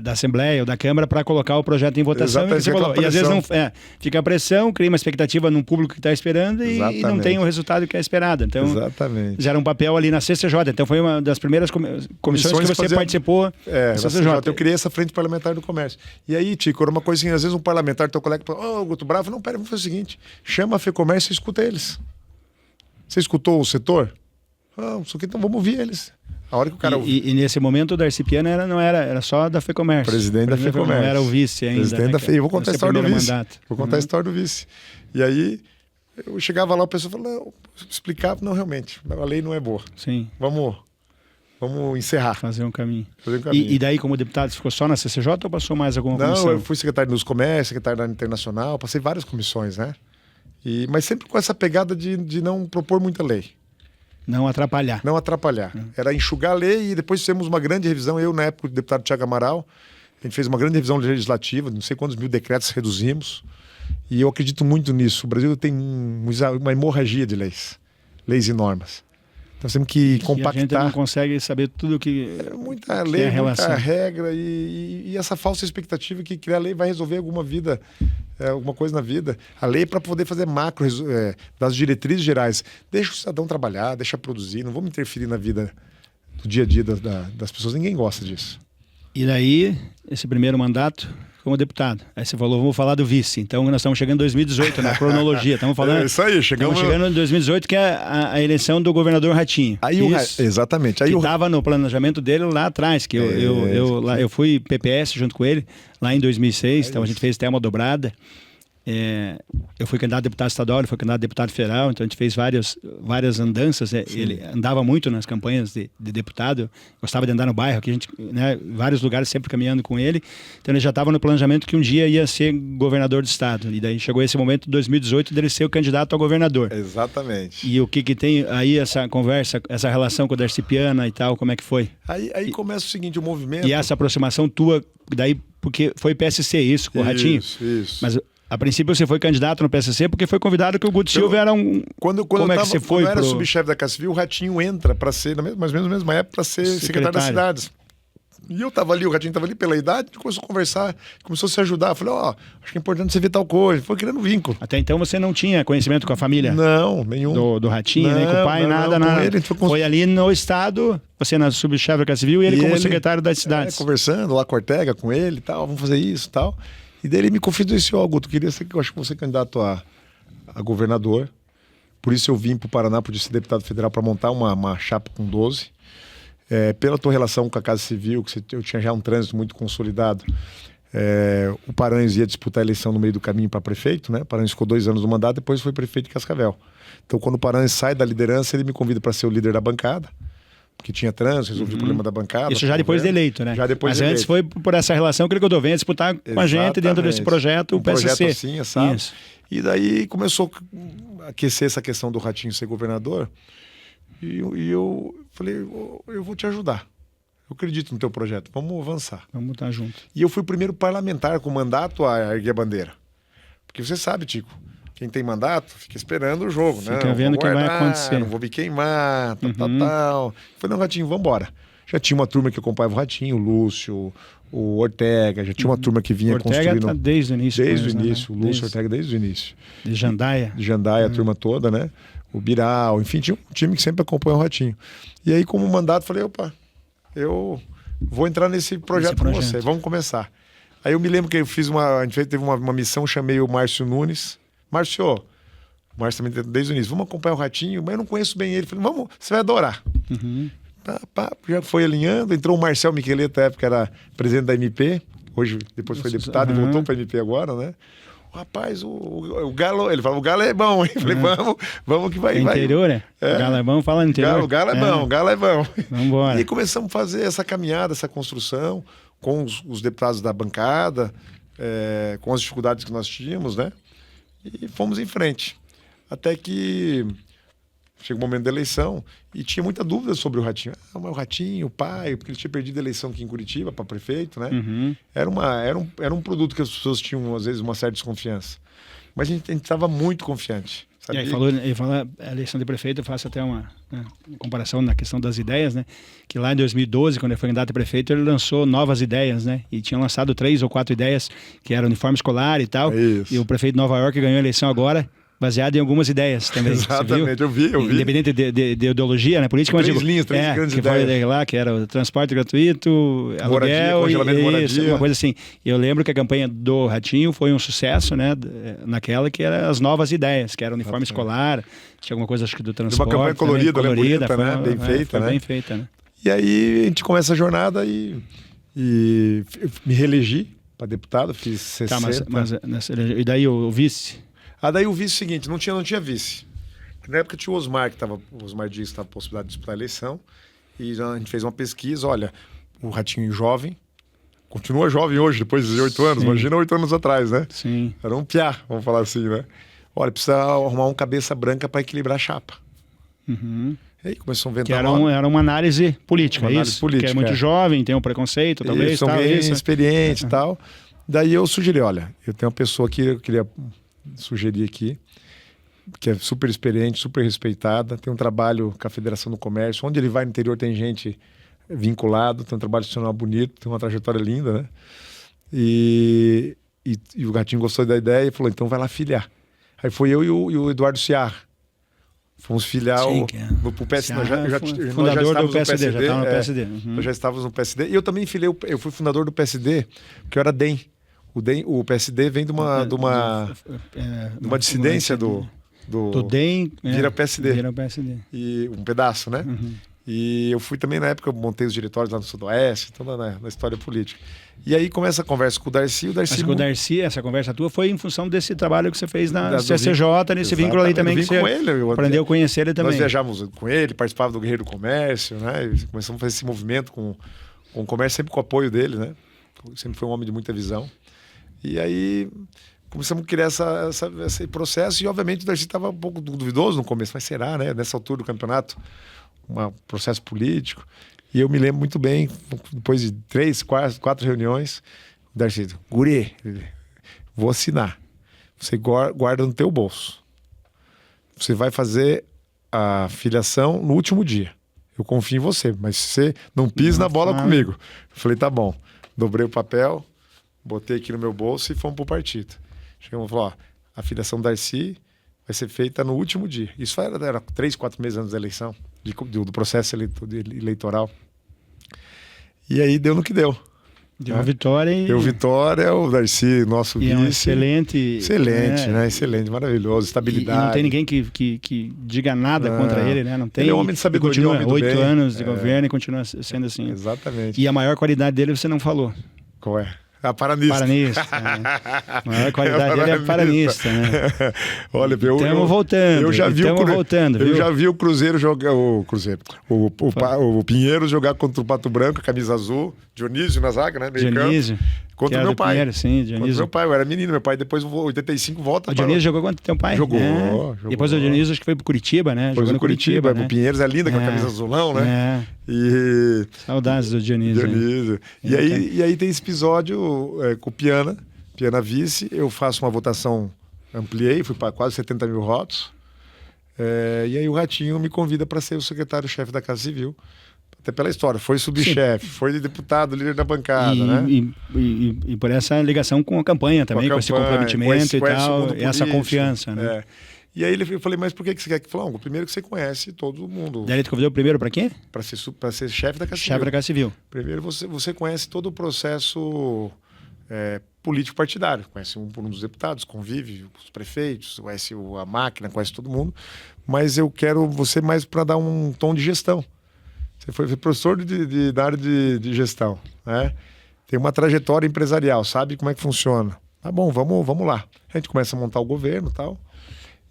da Assembleia ou da Câmara para colocar o projeto em votação. E às vezes não fica a pressão, cria uma expectativa no público que está esperando e não tem o resultado que é esperado. Então, gera um papel ali na CCJ. Então, foi uma das primeiras comissões que você participou na CCJ. Eu criei essa frente parlamentar do comércio. E aí, Tico, era uma coisa assim, às vezes um parlamentar, teu colega fala, Guto Bravo, não, pera, vamos fazer o seguinte, chama a FEComércio e escuta eles. Você escutou o setor? Então vamos ouvir eles. A hora que o cara e nesse momento o Darcy Piana não era só da FEComércio. Presidente da FEComércio. Não era o vice ainda. Presidente da FEComércio. Eu vou contar a história do vice. Mandato. Vou contar a história do vice. E aí eu chegava lá, o pessoal falava, explicava, não, realmente, a lei não é boa. Sim. Vamos encerrar. Fazer um caminho. E daí, como deputado, você ficou só na CCJ ou passou mais alguma comissão? Não, eu fui secretário dos Comércios, secretário da Internacional, passei várias comissões, né? Mas sempre com essa pegada de não propor muita lei. Não atrapalhar. Não atrapalhar. Era enxugar a lei e depois fizemos uma grande revisão. Eu, na época, o deputado Thiago Amaral, a gente fez uma grande revisão legislativa, não sei quantos mil decretos reduzimos. E eu acredito muito nisso. O Brasil tem uma hemorragia de leis e normas. Nós temos que compactar. E a gente não consegue saber tudo que muita lei, muita regra e essa falsa expectativa que criar lei vai resolver alguma coisa na vida. A lei é para poder fazer macro das diretrizes gerais. Deixa o cidadão trabalhar, deixa produzir, não vamos interferir na vida do dia a dia das pessoas. Ninguém gosta disso. E daí, esse primeiro mandato como deputado. Aí você falou, vamos falar do vice. Então nós estamos chegando em 2018, na cronologia. Estamos falando. É isso aí, estamos chegando em 2018, que é a eleição do governador Ratinho. Aí exatamente. Aí que estava no planejamento dele lá atrás, que eu fui PPS junto com ele, lá em 2006, então a gente fez até uma dobrada. Eu fui candidato a deputado estadual, ele foi candidato a deputado federal, então a gente fez várias andanças. Ele andava muito nas campanhas de deputado, gostava de andar no bairro, aqui a gente, vários lugares sempre caminhando com ele. Então ele já estava no planejamento que um dia ia ser governador do estado. E daí chegou esse momento de 2018 dele ser o candidato a governador. Exatamente. E o que tem aí essa conversa, essa relação com o Darcy Piana e tal, como é que foi? Aí começa o seguinte, o movimento... E essa aproximação tua, daí, porque foi PSC isso, com o Ratinho. Isso. Mas a princípio você foi candidato no PSC porque foi convidado que o Guto Silva era um... Quando eu era subchefe da Casa Civil, o Ratinho entra para ser, mais ou menos na mesma época, para ser secretário das cidades. E eu estava ali, o Ratinho estava ali pela idade, começou a conversar, começou a se ajudar. Eu falei, acho que é importante você ver tal coisa. Foi criando vínculo. Até então você não tinha conhecimento com a família? Não, nenhum. Do Ratinho, nem com o pai, nada. Ele foi ali no estado, você na subchefe da Casa Civil e ele como secretário das cidades. Conversando lá com a Ortega, com ele e tal, vamos fazer isso e tal. E daí ele me confidenciou, Guto, eu acho que você é candidato a governador. Por isso eu vim para o Paraná, podia ser deputado federal, para montar uma chapa com 12. Pela tua relação com a Casa Civil, que eu tinha já um trânsito muito consolidado, o Paranhos ia disputar a eleição no meio do caminho para prefeito, né? O Paranhos ficou 2 anos no mandato, depois foi prefeito de Cascavel. Então quando o Paranhos sai da liderança, ele me convida para ser o líder da bancada. Porque tinha trânsito, resolvi o problema da bancada. Isso já depois de eleito, né? Já depois Mas de antes foi por essa relação que eu venho disputar com a gente dentro desse projeto, o PSC. Projeto assim, sabe? Isso. E daí começou a aquecer essa questão do Ratinho ser governador. E eu falei, eu vou te ajudar. Eu acredito no teu projeto, vamos avançar. Vamos estar junto. E eu fui o primeiro parlamentar com mandato a erguer a bandeira. Porque você sabe, Tico, quem tem mandato fica esperando o jogo, né? Fica vendo o que vai acontecer. Não vou me queimar, tal. Falei, não, Ratinho, vamos embora. Já tinha uma turma que acompanhava o Ratinho, o Lúcio, o Ortega, já tinha uma turma que vinha construindo... Ortega tá desde o início. Desde o início, o Lúcio Ortega desde o início. De Jandaia. De Jandaia, a turma toda, né? O Biral, enfim, tinha um time que sempre acompanha o Ratinho. E aí, como mandato, falei, eu vou entrar nesse projeto com você, vamos começar. Aí eu me lembro que eu fiz teve uma missão, chamei o Márcio Nunes. Márcio, O Márcio também desde o início. Vamos acompanhar o Ratinho, mas eu não conheço bem ele. Falei, vamos, você vai adorar. Já foi alinhando. Entrou o Marcel Miqueleta, na época era presidente da MP. Hoje, depois foi deputado e voltou para a MP agora, né? Rapaz, o Galo, ele fala, o Galo é bom, hein? Eu falei, vamos que vai. Interior, né? O Galo é bom, fala no interior. O Galo é bom, o Galo é bom. Vamos embora. E começamos a fazer essa caminhada, essa construção, com os deputados da bancada, com as dificuldades que nós tínhamos, né? E fomos em frente. Até que chega o momento da eleição e tinha muita dúvida sobre o Ratinho. Mas o Ratinho, o pai, porque ele tinha perdido a eleição aqui em Curitiba para prefeito, né? Era um produto que as pessoas tinham, às vezes, uma certa desconfiança. Mas a gente estava muito confiante. E aí ele fala a eleição de prefeito, eu faço até uma comparação na questão das ideias, né? Que lá em 2012, quando ele foi candidato a prefeito, ele lançou novas ideias, né? E tinha lançado 3 ou 4 ideias, que era uniforme escolar e tal. E o prefeito de Nova York ganhou a eleição agora, baseado em algumas ideias também. Exatamente, eu vi. Independente de ideologia, né? Política, três grandes que ideias. Foi lá, que era o transporte gratuito, aluguel, congelamento de moradia. Uma coisa assim. Eu lembro que a campanha do Ratinho foi um sucesso, né? Naquela que era as novas ideias, que era o uniforme escolar, tinha alguma coisa, acho que do transporte. Uma campanha colorida, bonita, né? Bem feita, né? Bem feita, né? E aí a gente começa a jornada e me reelegi para deputado, fiz 60. E daí o vice? Daí o vice seguinte, não tinha vice. Na época tinha o Osmar Dias, que estava a possibilidade de disputar a eleição. E a gente fez uma pesquisa, olha, o Ratinho jovem, continua jovem hoje, depois de 8 anos. Sim. Imagina 8 anos atrás, né? Sim. Era um piá, vamos falar assim, né? Olha, precisa arrumar um cabeça branca para equilibrar a chapa. E aí começou a inventar. Era uma análise política, política, que é muito jovem, tem um preconceito, talvez. São bem experiente e tal. Daí eu sugeri, olha, eu tenho uma pessoa que eu queria sugerir aqui, que é super experiente, super respeitada, tem um trabalho com a Federação do Comércio, onde ele vai no interior tem gente vinculado, tem um trabalho institucional bonito, tem uma trajetória linda, né? E o Ratinho gostou da ideia e falou, então vai lá filiar. Aí foi eu e o Eduardo Ciar. Fomos filiar o PSD. Fundador do PSD, já estava no PSD. Nós já estávamos no PSD. E eu também eu fui fundador do PSD, porque eu era DEM. O PSD vem de uma dissidência do DEM. Vira PSD. Vira PSD. E um pedaço, né? E eu fui também, na época, eu montei os diretórios lá no Sudoeste, toda na história política. E aí começa a conversa com o Darcy. Mas com o Darcy, essa conversa tua foi em função desse trabalho que você fez na CCJ, nesse vínculo ali também, que você com ele, aprendeu a conhecer ele também. Nós viajávamos com ele, participava do Guerreiro do Comércio, né? E começamos a fazer esse movimento com o comércio, sempre com o apoio dele, né? Sempre foi um homem de muita visão. E aí começamos a criar esse processo e, obviamente, o Darcy estava um pouco duvidoso no começo. Mas será, né? Nessa altura do campeonato, um processo político. E eu me lembro muito bem, depois de 3, 4 reuniões, o Darcy, guri, vou assinar. Você guarda no teu bolso. Você vai fazer a filiação no último dia. Eu confio em você, mas você não pisa na bola comigo. Eu falei, tá bom. Dobrei o papel, botei aqui no meu bolso e fomos pro partido. Chegamos e falou, a filiação do Darcy vai ser feita no último dia. Isso era 3, 4 meses antes da eleição, do processo eleitoral. E aí deu no que deu. Deu uma vitória. Deu vitória, o Darcy, nosso vice. É um excelente, né? Excelente, maravilhoso, estabilidade. E não tem ninguém que diga nada contra ele, né? Não tem. Ele é um homem de sabedoria, continua 8 anos de governo e continua sendo assim. Exatamente. E a maior qualidade dele você não falou. Qual é? Paranista. A maior qualidade dele é paranista, né? Olha, estamos voltando. Eu já vi o Cruzeiro jogar. O Pinheiros jogar contra o Pato Branco, camisa azul. Dionísio na zaga, né? Dionísio. Contra o meu pai. Pinheiro, sim, Contra o meu pai, eu era menino. Meu pai depois, em 85, volta. O Dionísio jogou contra o teu pai? Jogou. Depois o Dionísio acho que foi pro Curitiba, né? Jogou no Curitiba. Né? O Pinheiros é linda, com a camisa azulão, né? Saudades do Dionísio. E aí tem esse episódio com o Piana vice. Eu faço uma votação, ampliei, fui para quase 70 mil votos. E aí o Ratinho me convida para ser o secretário-chefe da Casa Civil. Até pela história, foi subchefe, foi deputado, líder da bancada, né? E por essa ligação com a campanha também, com esse comprometimento e tal, e essa confiança, né? E aí eu falei, mas por que você quer que falou? Primeiro que você conhece todo mundo. Daí ele te convidou primeiro para quê? Para ser chefe da Casa Civil. Chefe da Casa Civil. Primeiro você conhece todo o processo político partidário. Conhece um dos deputados, convive com os prefeitos, conhece a máquina, conhece todo mundo. Mas eu quero você mais para dar um tom de gestão. Você foi professor da área de gestão, né? Tem uma trajetória empresarial, sabe como é que funciona. Tá bom, vamos lá. A gente começa a montar o governo e tal.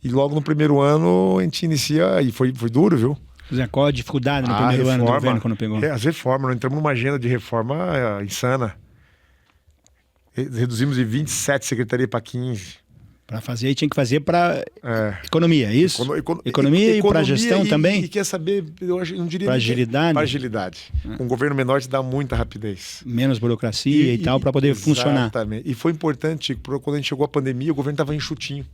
E logo no primeiro ano a gente inicia, e foi duro, viu? Qual a dificuldade no primeiro ano do governo quando pegou? As reformas, nós entramos numa agenda de reforma insana. Reduzimos de 27 secretarias para 15. Para fazer, e tinha que fazer para economia, é isso? Economia e para gestão também? E quer saber, eu não diria... Para agilidade? Para agilidade. Um governo menor te dá muita rapidez. Menos burocracia e tal, para poder funcionar. Exatamente. E foi importante, quando a gente chegou à pandemia, o governo estava enxutinho.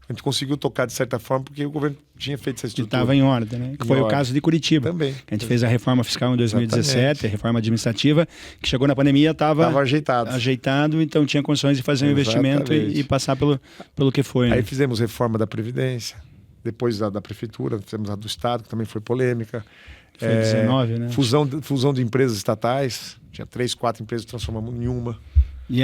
A gente conseguiu tocar de certa forma porque o governo tinha feito essa estrutura. Estava em ordem, né? Que foi o caso de Curitiba. Também. A gente fez a reforma fiscal em 2017, exatamente. A reforma administrativa, que chegou na pandemia, estava ajeitado, então tinha condições de fazer um investimento e passar pelo que foi. Aí né? fizemos reforma da Previdência, depois da Prefeitura, fizemos a do Estado, que também foi polêmica. Foi 19, né? Fusão de empresas estatais, tinha 3, 4 empresas, transformamos em uma. E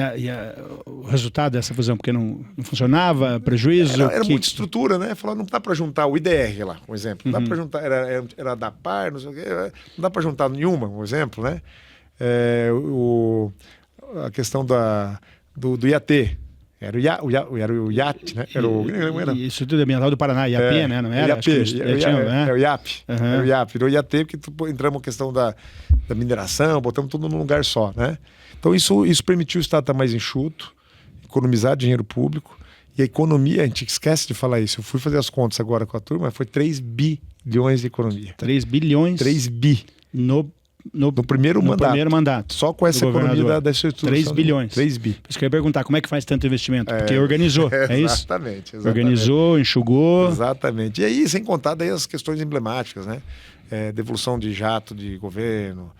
o resultado dessa fusão, porque não funcionava, prejuízo? Era muita estrutura, né? Falou, não dá para juntar o IDR lá, um exemplo. Não dá para juntar, era da PAR, não sei o quê, não dá para juntar nenhuma, um exemplo, né? A questão do IAT. Era o IAT, né? Instituto Ambiental do Paraná, IAP, né? Não era? IAP, o IAP. Era o IAP, virou IAT, porque entramos na questão da mineração, botamos tudo num lugar só, né? Então isso permitiu o Estado estar mais enxuto, economizar dinheiro público. E a economia, a gente esquece de falar isso. Eu fui fazer as contas agora com a turma, foi 3 bilhões de economia. 3 bilhões? 3 bi. No primeiro mandato. Só com essa economia dessa estrutura. 3 bilhões. 3 bi. Por isso que eu ia perguntar, como é que faz tanto investimento? Porque organizou, é isso? Exatamente. Organizou, enxugou. Exatamente. E aí, sem contar daí as questões emblemáticas, né? Devolução de jato de governo,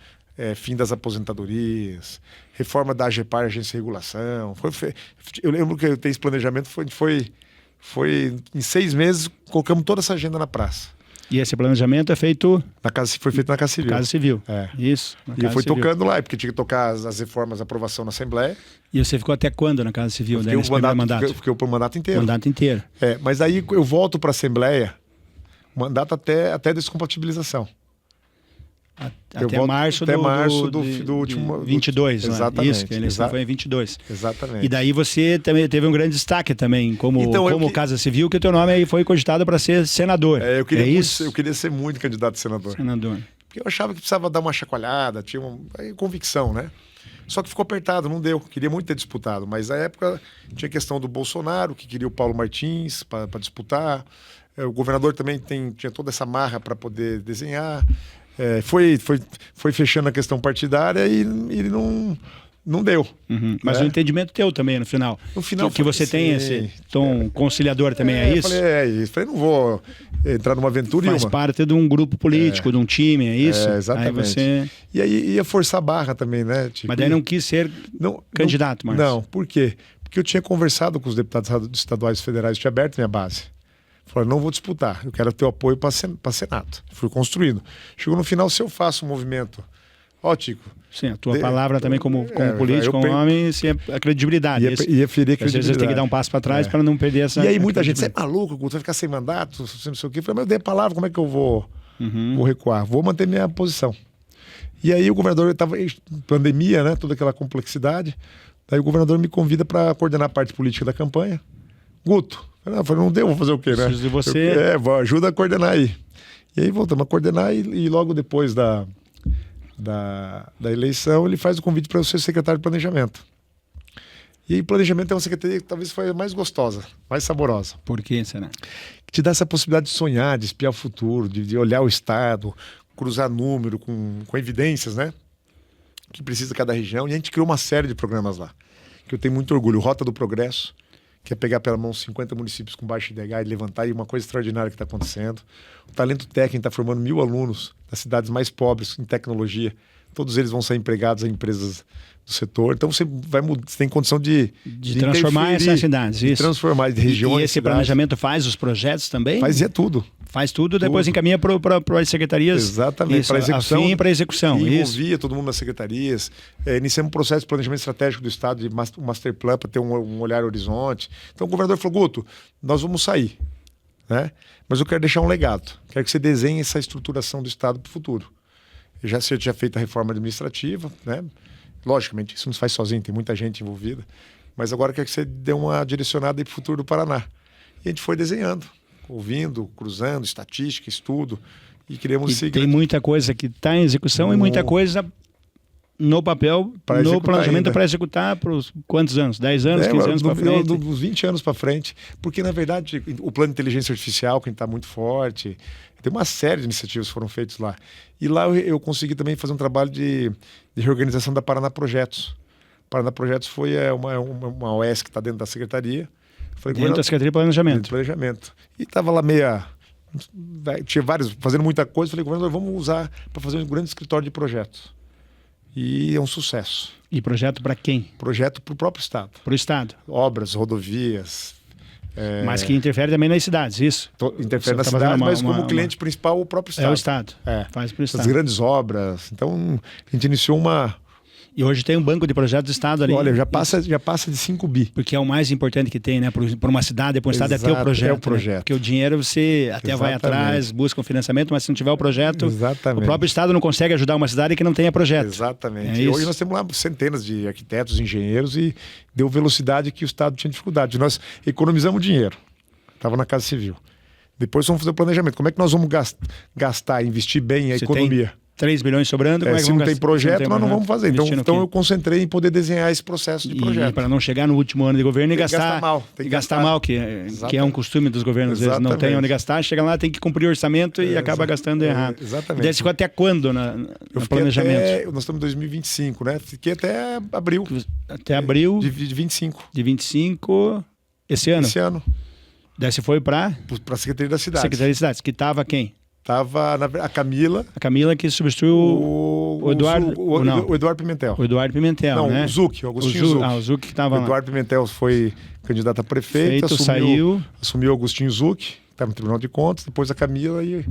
fim das aposentadorias, reforma da AGEPAR, Agência de Regulação. Eu lembro que eu tenho esse planejamento, foi em 6 meses, colocamos toda essa agenda na praça. E esse planejamento é feito... Foi feito na Casa Civil. Casa Civil. Isso. E foi tocando lá, porque tinha que tocar as reformas, a aprovação na Assembleia. E você ficou até quando na Casa Civil? Fiquei o mandato inteiro. Mandato inteiro. Mas aí eu volto para a Assembleia, mandato até descompatibilização. Até março do último... 22, exatamente. Isso, que a eleição foi em 22. Exatamente. E daí você também teve um grande destaque também, como Casa Civil, que o teu nome aí foi cogitado para ser senador. Eu queria ser muito candidato a senador. Porque eu achava que precisava dar uma chacoalhada, tinha uma convicção, né? Só que ficou apertado, não deu. Queria muito ter disputado, mas na época tinha a questão do Bolsonaro, que queria o Paulo Martins para disputar. O governador também tinha toda essa marra para poder desenhar. Foi fechando a questão partidária e ele não deu. Mas o entendimento teu também no final. No final que você tem esse tom conciliador também, é isso? Eu falei, não vou entrar numa aventura Faz parte de um grupo político, de um time, é isso? Exatamente. E aí ia forçar a barra também, né? Mas daí não quis ser candidato, Márcio. Não, por quê? Porque eu tinha conversado com os deputados estaduais e federais, tinha aberto minha base. Falei, não vou disputar, eu quero ter o apoio para Senado. Fui construindo. Chegou no final, se eu faço um movimento... Tico... Sim, a tua palavra também como político, como homem, a credibilidade. Ia ferir a credibilidade. Às vezes tem que dar um passo para trás para não perder essa... E aí muita gente, você é maluco, você vai ficar sem mandato, não sei o quê. Eu falei, mas eu dei a palavra, como é que eu vou recuar? Vou manter minha posição. E aí o governador estava em pandemia, né? Toda aquela complexidade. Daí o governador me convida para coordenar a parte política da campanha. Guto. Eu falei, não deu, vou fazer o quê, né? Preciso de você. Ajuda a coordenar aí. E aí voltamos a coordenar e logo depois da eleição ele faz o convite para eu ser secretário de planejamento. E aí planejamento é uma secretaria que talvez foi a mais gostosa, mais saborosa. Por que será? Que te dá essa possibilidade de sonhar, de espiar o futuro, de olhar o estado, cruzar número com evidências, né? Que precisa cada região. E a gente criou uma série de programas lá, que eu tenho muito orgulho. Rota do Progresso, que é pegar pela mão 50 municípios com baixo IDH e levantar, e uma coisa extraordinária que está acontecendo. O Talento Técnico está formando 1.000 alunos das cidades mais pobres em tecnologia. Todos eles vão ser empregados em empresas setor. Então você você tem condição de transformar essas cidades, de transformar de regiões. E esse planejamento faz os projetos também? Fazia tudo. Faz tudo, depois encaminha para as secretarias. Exatamente, para execução. Para execução. E envolvia todo mundo nas secretarias. Iniciamos um processo de planejamento estratégico do Estado, de master plan, para ter um olhar horizonte. Então o governador falou, Guto, nós vamos sair, né? Mas eu quero deixar um legado. Quero que você desenhe essa estruturação do Estado para o futuro. Você tinha feito a reforma administrativa, né? Logicamente, isso não se faz sozinho, tem muita gente envolvida. Mas agora eu quero que você dê uma direcionada aí para o futuro do Paraná. E a gente foi desenhando, ouvindo, cruzando, estatística, estudo, e queremos seguir. Tem muita coisa que está em execução e muita coisa no papel, no planejamento para executar por quantos anos? 10 anos, 15 anos para frente? Dos 20 anos para frente. Porque, na verdade, o plano de inteligência artificial, que está muito forte, tem uma série de iniciativas que foram feitas lá. E lá eu consegui também fazer um trabalho de reorganização da Paraná Projetos. Paraná Projetos foi uma OS que está dentro da secretaria. Dentro da Secretaria de Planejamento. Dentro do planejamento. E estava lá tinha vários, fazendo muita coisa. Falei, governador, vamos usar para fazer um grande escritório de projetos. E é um sucesso. E projeto para quem? Projeto para o próprio Estado. Para o Estado. Obras, rodovias. Mas que interfere também nas cidades, isso? Interfere nas cidades, mas como cliente principal o próprio Estado. É o Estado. Faz para o Estado. As grandes obras. Então, a gente iniciou uma... E hoje tem um banco de projetos do Estado ali. Olha, já passa de 5 bi. Porque é o mais importante que tem, né? Para uma cidade, para um Estado, é ter o projeto. É o projeto. Né? Porque o dinheiro você até vai atrás, busca um financiamento, mas se não tiver o projeto, o próprio Estado não consegue ajudar uma cidade que não tenha projeto. Exatamente. E hoje nós temos lá centenas de arquitetos, engenheiros e deu velocidade que o Estado tinha dificuldade. Nós economizamos dinheiro. Estava na Casa Civil. Depois vamos fazer o planejamento. Como é que nós vamos gastar, investir bem a economia? Tem 3 bilhões sobrando, como é que se não tem projeto, nós não vamos fazer. Então eu concentrei em poder desenhar esse processo de projeto. Para não chegar no último ano de governo e gastar mal. Tem que gastar mal, que é um costume dos governos. Às vezes não tem onde gastar, chega lá, tem que cumprir o orçamento e acaba gastando errado. Exatamente. E daí ficou até quando no planejamento? Nós estamos em 2025, né? Fiquei até abril. Até abril de 25. De 25, esse ano? Esse ano. Daí você foi para a Secretaria da Cidade. Secretaria da Cidade, que estava quem? Tava a Camila. A Camila que substituiu o Eduardo. O Eduardo Pimentel. O Eduardo Pimentel, não, né? O Zuc, o Agostinho Zuc. O Zuc que estava lá. O Eduardo Pimentel foi candidato a prefeito, assumiu o Agostinho Zuc, que estava no Tribunal de Contas, depois a Camila e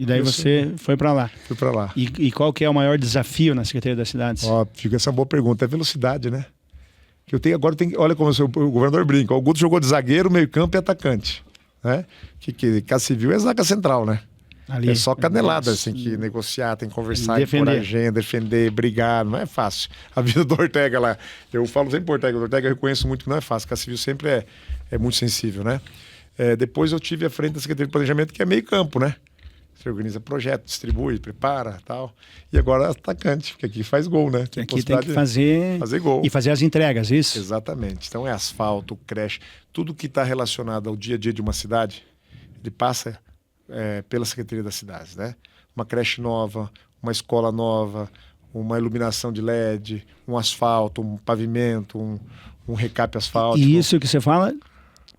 daí você foi para lá. Fui para lá. E qual que é o maior desafio na Secretaria das Cidades? Fica essa boa pergunta. É velocidade, né? Que olha como o governador brinca. O Guto jogou de zagueiro, meio-campo e atacante. Né? Que Casa Civil é zaga central, né? Ali, é só canelada, tem que negociar, tem que conversar, pôr agenda, defender, brigar, não é fácil. A vida do Ortega lá, eu falo sempre pro Ortega, o Ortega eu reconheço muito que não é fácil, Casa Civil sempre é muito sensível, né? Depois eu tive à frente da Secretaria de Planejamento, que é meio campo, né? Você organiza projeto, distribui, prepara tal. E agora atacante, porque aqui faz gol, né? Aqui tem que fazer gol. E fazer as entregas, isso? Exatamente. Então é asfalto, creche, tudo que está relacionado ao dia a dia de uma cidade, ele passa pela Secretaria das Cidades, né? Uma creche nova, uma escola nova, uma iluminação de LED, um asfalto, um pavimento, um recap asfáltico. E isso que você fala...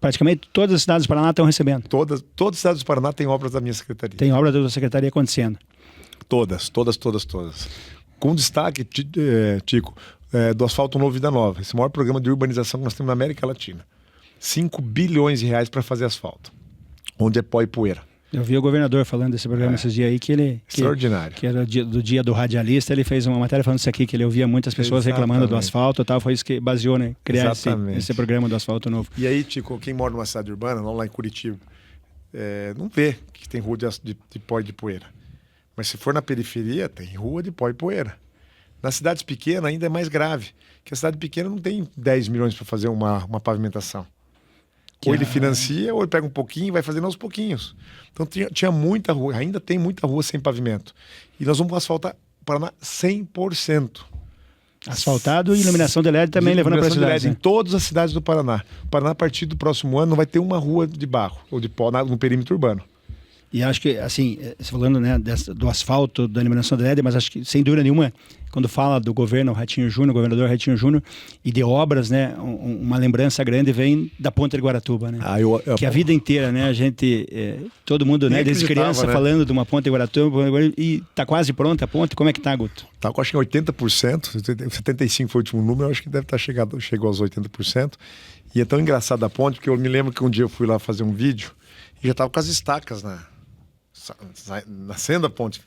Praticamente todas as cidades do Paraná estão recebendo. Todas as cidades do Paraná têm obras da minha secretaria. Tem obras da sua secretaria acontecendo. Todas. Com destaque, Tico, do Asfalto Novo Vida Nova. Esse é o maior programa de urbanização que nós temos na América Latina. 5 bilhões de reais para fazer asfalto. Onde é pó e poeira. Eu vi o governador falando desse programa esses dias aí, extraordinário. Que era do dia do radialista, ele fez uma matéria falando isso aqui, que ele ouvia muitas pessoas reclamando do asfalto e tal, foi isso que baseou, né? Criar esse programa do Asfalto Novo. E aí, Tico, quem mora numa cidade urbana, não lá em Curitiba, não vê que tem rua de pó e de poeira. Mas se for na periferia, tem rua de pó e poeira. Nas cidades pequenas ainda é mais grave, porque a cidade pequena não tem 10 milhões para fazer uma pavimentação. Ou ele financia, ou ele pega um pouquinho e vai fazendo aos pouquinhos. Então tinha muita rua, ainda tem muita rua sem pavimento. E nós vamos asfaltar o Paraná 100%. Asfaltado e iluminação de LED também levando para a cidade. Em todas as cidades do Paraná. O Paraná, a partir do próximo ano, não vai ter uma rua de barro ou de pó no perímetro urbano. E acho que, assim, você falando, né, do asfalto, da eliminação da LED, mas acho que, sem dúvida nenhuma, quando fala do governo Ratinho Júnior, governador Ratinho Júnior, e de obras, né, uma lembrança grande vem da Ponte de Guaratuba, né? Que a vida inteira, né, a gente, todo mundo, né, desde criança, né, falando de uma Ponte de Guaratuba, e tá quase pronta a ponte. Como é que tá, Guto? Tá com, acho que 80%, 75% foi o último número, acho que deve estar chegou aos 80%. E é tão engraçado a ponte, porque eu me lembro que um dia eu fui lá fazer um vídeo e já tava com as estacas nascendo a ponte.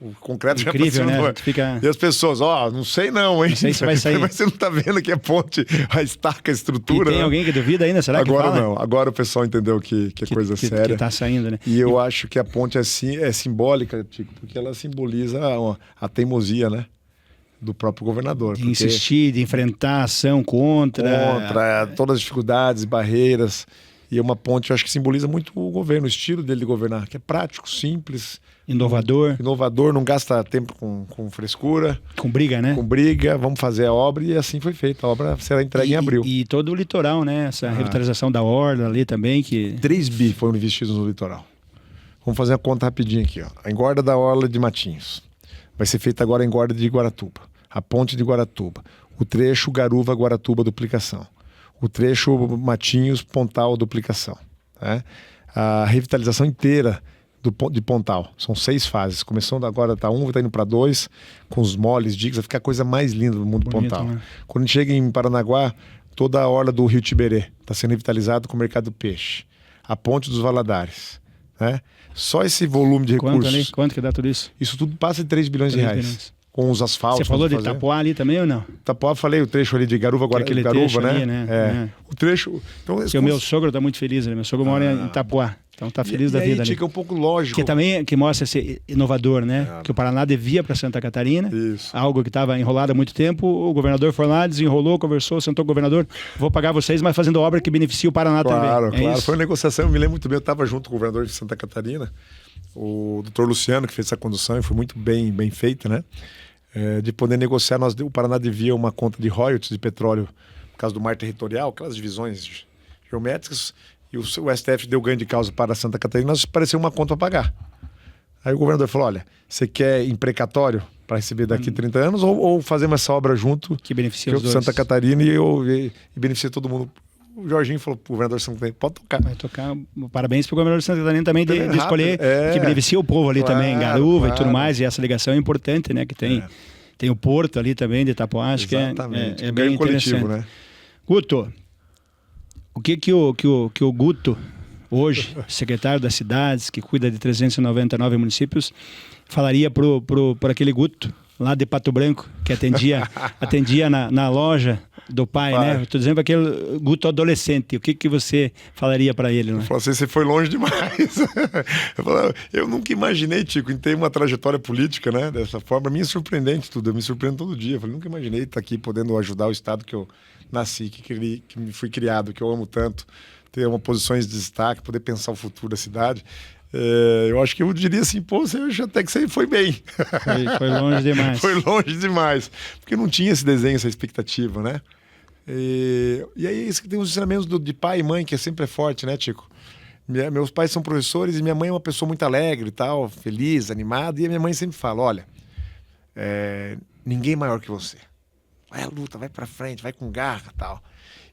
O concreto incrível, já né? Fica... E as pessoas, não sei não, hein? Não sei se vai sair. Mas você não tá vendo que é ponte, a estaca, a estrutura. E tem alguém que duvida ainda? Será agora que fala? Não, agora o pessoal entendeu que é coisa séria. Que tá saindo, né? E eu acho que a ponte é simbólica, Tico, porque ela simboliza a teimosia, né? Do próprio governador. De insistir, de enfrentar a ação contra todas as dificuldades, barreiras. E uma ponte, eu acho que simboliza muito o governo, o estilo dele de governar, que é prático, simples. Inovador, não gasta tempo com frescura. Com briga, né? Com briga, vamos fazer a obra e assim foi feita. A obra será entregue em abril. E todo o litoral, né? Essa revitalização da orla ali também. 3 bi foram investidos no litoral. Vamos fazer a conta rapidinho aqui. Ó. A engorda da orla de Matinhos. Vai ser feita agora a engorda de Guaratuba. A ponte de Guaratuba. O trecho Garuva-Guaratuba, duplicação. O trecho Matinhos-Pontal, duplicação. Né? A revitalização inteira de Pontal. São 6 fases. Começando agora, tá 1, tá indo para 2, com os moles, diques, vai ficar a coisa mais linda do mundo. Bonito, Pontal. Né? Quando a gente chega em Paranaguá, toda a orla do Rio Tiberê está sendo revitalizado com o mercado do peixe. A ponte dos Valadares. Né? Só esse volume de recursos. Quanto que dá tudo isso? Isso tudo passa de 3 bilhões de reais. Com os asfaltos. Você falou de Itapuá ali também ou não? Itapuá, falei o trecho ali de Garuva, né? Ali, né? O trecho... Então, o meu sogro está muito feliz, né? Meu sogro mora em Itapuá. Então tá feliz da vida ali. Fica um pouco lógico. Que também mostra ser inovador, né? Que o Paraná devia para Santa Catarina. Isso. Algo que estava enrolado há muito tempo. O governador foi lá, desenrolou, conversou, sentou com o governador. Vou pagar vocês, mas fazendo obra que beneficia o Paraná também. Claro. Foi uma negociação, eu me lembro muito bem. Eu estava junto com o governador de Santa Catarina, o doutor Luciano, que fez essa condução e foi muito bem feita, né? De poder negociar. O Paraná devia uma conta de royalties de petróleo por causa do mar territorial, aquelas divisões geométricas. E o STF deu ganho de causa para Santa Catarina, nós pareceu uma conta a pagar. Aí o governador falou, olha, você quer imprecatório para receber daqui 30 anos ou fazemos essa obra junto que beneficia os dois. Santa Catarina e beneficia todo mundo. O Jorginho falou pro governador de Santa Catarina, pode tocar. Vai tocar. Parabéns pro governador de Santa Catarina também de escolher que beneficia o povo ali também, Garuva e tudo mais, e essa ligação é importante, né, que tem o porto ali também de Itapuá, acho que é bem coletivo, né? Guto, o que o Guto, hoje, secretário das cidades, que cuida de 399 municípios, falaria para aquele Guto, lá de Pato Branco, que atendia na loja do pai, né? Estou dizendo para aquele Guto adolescente, o que você falaria para ele? Né? Eu falei assim, você foi longe demais. Eu nunca imaginei, Tico, em ter uma trajetória política, né? Dessa forma. Para mim é surpreendente tudo, eu me surpreendo todo dia. Eu falei, nunca imaginei estar aqui podendo ajudar o estado que eu nasci, que me fui criado, que eu amo tanto, ter uma posições de destaque, poder pensar o futuro da cidade. Eu acho que eu diria assim, você até que você foi bem. Foi longe demais. Foi longe demais, porque não tinha esse desenho, essa expectativa, né? E aí tem os ensinamentos de pai e mãe, que sempre é forte, né, Tico? Meus pais são professores e minha mãe é uma pessoa muito alegre e tal, feliz, animada, e a minha mãe sempre fala, olha, ninguém maior que você. Vai à luta, vai pra frente, vai com garra e tal.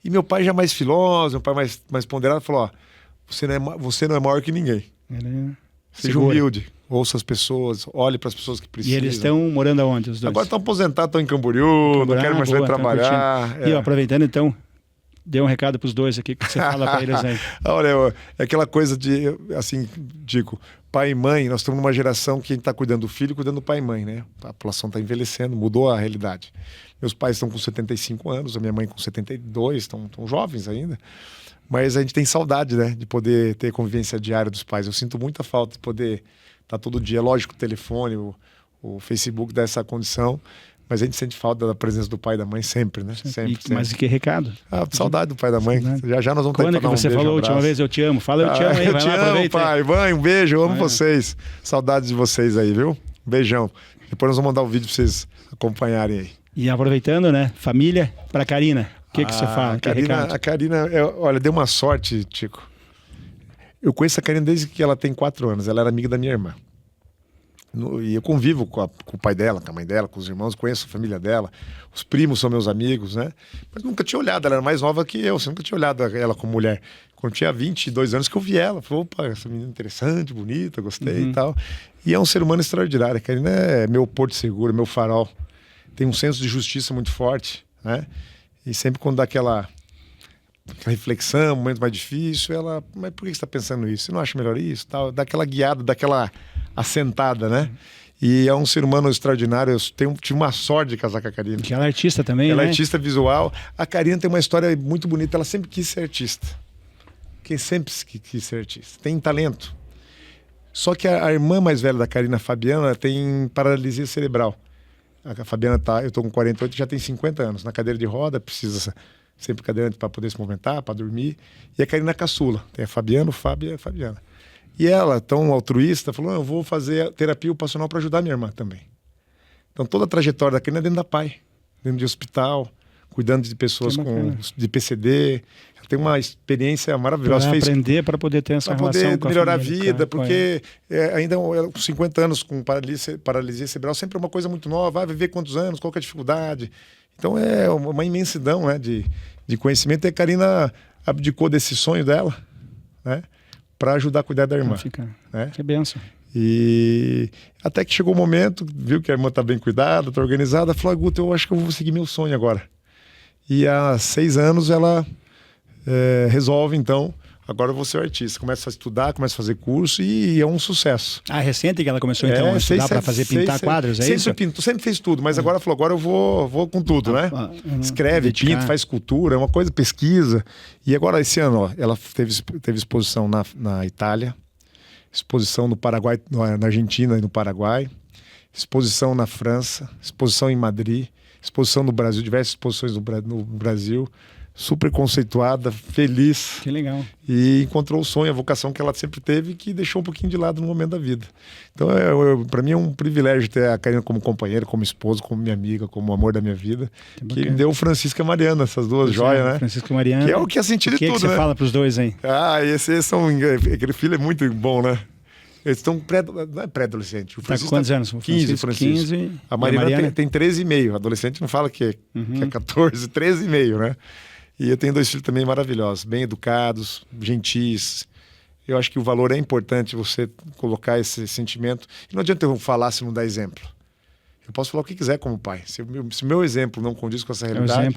E meu pai já mais filósofo, meu pai mais ponderado, falou, você não é maior que ninguém. Seja humilde, ouça as pessoas, olhe para as pessoas que precisam. E eles estão morando aonde, os dois? Agora estão aposentados, estão em Camboriú, não querem mais sair trabalhar. E aproveitando então, dê um recado para os dois aqui, que você fala para eles aí. Olha, é aquela coisa de, assim, digo, pai e mãe, nós estamos numa geração que a gente está cuidando do filho, cuidando do pai e mãe, né? A população está envelhecendo, mudou a realidade. Meus pais estão com 75 anos, a minha mãe com 72, estão jovens ainda. Mas a gente tem saudade, né? De poder ter convivência diária dos pais. Eu sinto muita falta de poder estar todo dia. Lógico, o telefone, o Facebook dá essa condição. Mas a gente sente falta da presença do pai e da mãe sempre, né? Sempre. Mas que recado? Saudade do pai e da mãe. Já nós vamos ter que falar. Quando que você falou a última vez, eu te amo? Fala, eu te amo aí, vai lá, aproveita. Pai, mãe, um beijo, eu amo vocês. Saudades de vocês aí, viu? Um beijão. Depois nós vamos mandar o vídeo para vocês acompanharem aí. E aproveitando, né? Família, para Karina. O que você fala? A Karina, olha, deu uma sorte, Tico. Eu conheço a Karina desde que ela tem 4 anos. Ela era amiga da minha irmã. E eu convivo com o pai dela, com a mãe dela, com os irmãos, conheço a família dela. Os primos são meus amigos, né? Mas nunca tinha olhado, ela era mais nova que eu. Você nunca tinha olhado ela como mulher. Quando tinha 22 anos que eu vi ela. Falei, opa, essa menina interessante, bonita, gostei e tal. E é um ser humano extraordinário. A Karina é meu porto seguro, meu farol. Tem um senso de justiça muito forte, né? E sempre quando dá aquela reflexão, um momento mais difícil, ela, mas por que você está pensando isso? Você não acha melhor isso? Tal, dá aquela guiada, dá aquela assentada, né? E é um ser humano extraordinário. Eu tive uma sorte de casar com a Karina. Que ela é artista também, ela né? é artista visual. A Karina tem uma história muito bonita. Ela sempre quis ser artista. Porque sempre quis ser artista. Tem talento. Só que a irmã mais velha da Karina, a Fabiana, tem paralisia cerebral. A Fabiana eu tô com 48, já tem 50 anos. Na cadeira de roda, precisa sempre cadeirante para poder se movimentar, para dormir. E a Karina é caçula. Tem a Fabiana, o Fábio e a Fabiana. E ela, tão altruísta, falou, eu vou fazer terapia ocupacional para ajudar minha irmã também. Então toda a trajetória da Karina é dentro da PAI, dentro de hospital, cuidando de pessoas de PCD. Ela tem uma experiência maravilhosa. Para aprender, para poder ter essa relação poder com a melhorar família, a vida, porque ainda com 50 anos com paralisia cerebral, sempre é uma coisa muito nova. Vai viver quantos anos, qual que é a dificuldade. Então é uma imensidão, né, de conhecimento. E a Karina abdicou desse sonho dela, né, para ajudar a cuidar da irmã. Né? Que bênção. E até que chegou o momento, viu que a irmã está bem cuidada, está organizada, falou, Guto, eu acho que eu vou seguir meu sonho agora. E há 6 anos ela resolve, então, agora eu vou ser artista. Começa a estudar, começa a fazer curso e é um sucesso. Ah, recente que ela começou então a estudar para fazer pintar quadros, é isso? Sempre fez tudo, mas agora falou, agora eu vou com tudo, né? Escreve, pinta, faz escultura, é uma coisa, pesquisa. E agora esse ano, ó, ela teve exposição na Itália, exposição no Paraguai, na Argentina e no Paraguai, exposição na França, exposição em Madrid, exposição no Brasil, diversas exposições no Brasil. Super conceituada, feliz. Que legal. E encontrou o sonho, a vocação que ela sempre teve, que deixou um pouquinho de lado no momento da vida. Então, para mim é um privilégio ter a Karina como companheira, como esposa, como minha amiga, como amor da minha vida. Que me deu Francisca e Mariana, essas duas joias, né? Francisca e Mariana. Que é o que é sentir de tudo, né? O que você fala para os dois aí? Ah, esses são... Aquele filho é muito bom, né? Eles estão não é pré-adolescente. O Francisco quantos anos? 15, Francisco. 15. A Mariana tem 13,5. Adolescente não fala que é 14, 13,5, né? E eu tenho 2 filhos também maravilhosos, bem educados, gentis. Eu acho que o valor é importante, você colocar esse sentimento. E não adianta eu falar se não dá exemplo. Eu posso falar o que quiser como pai. Se o meu exemplo não condiz com essa realidade,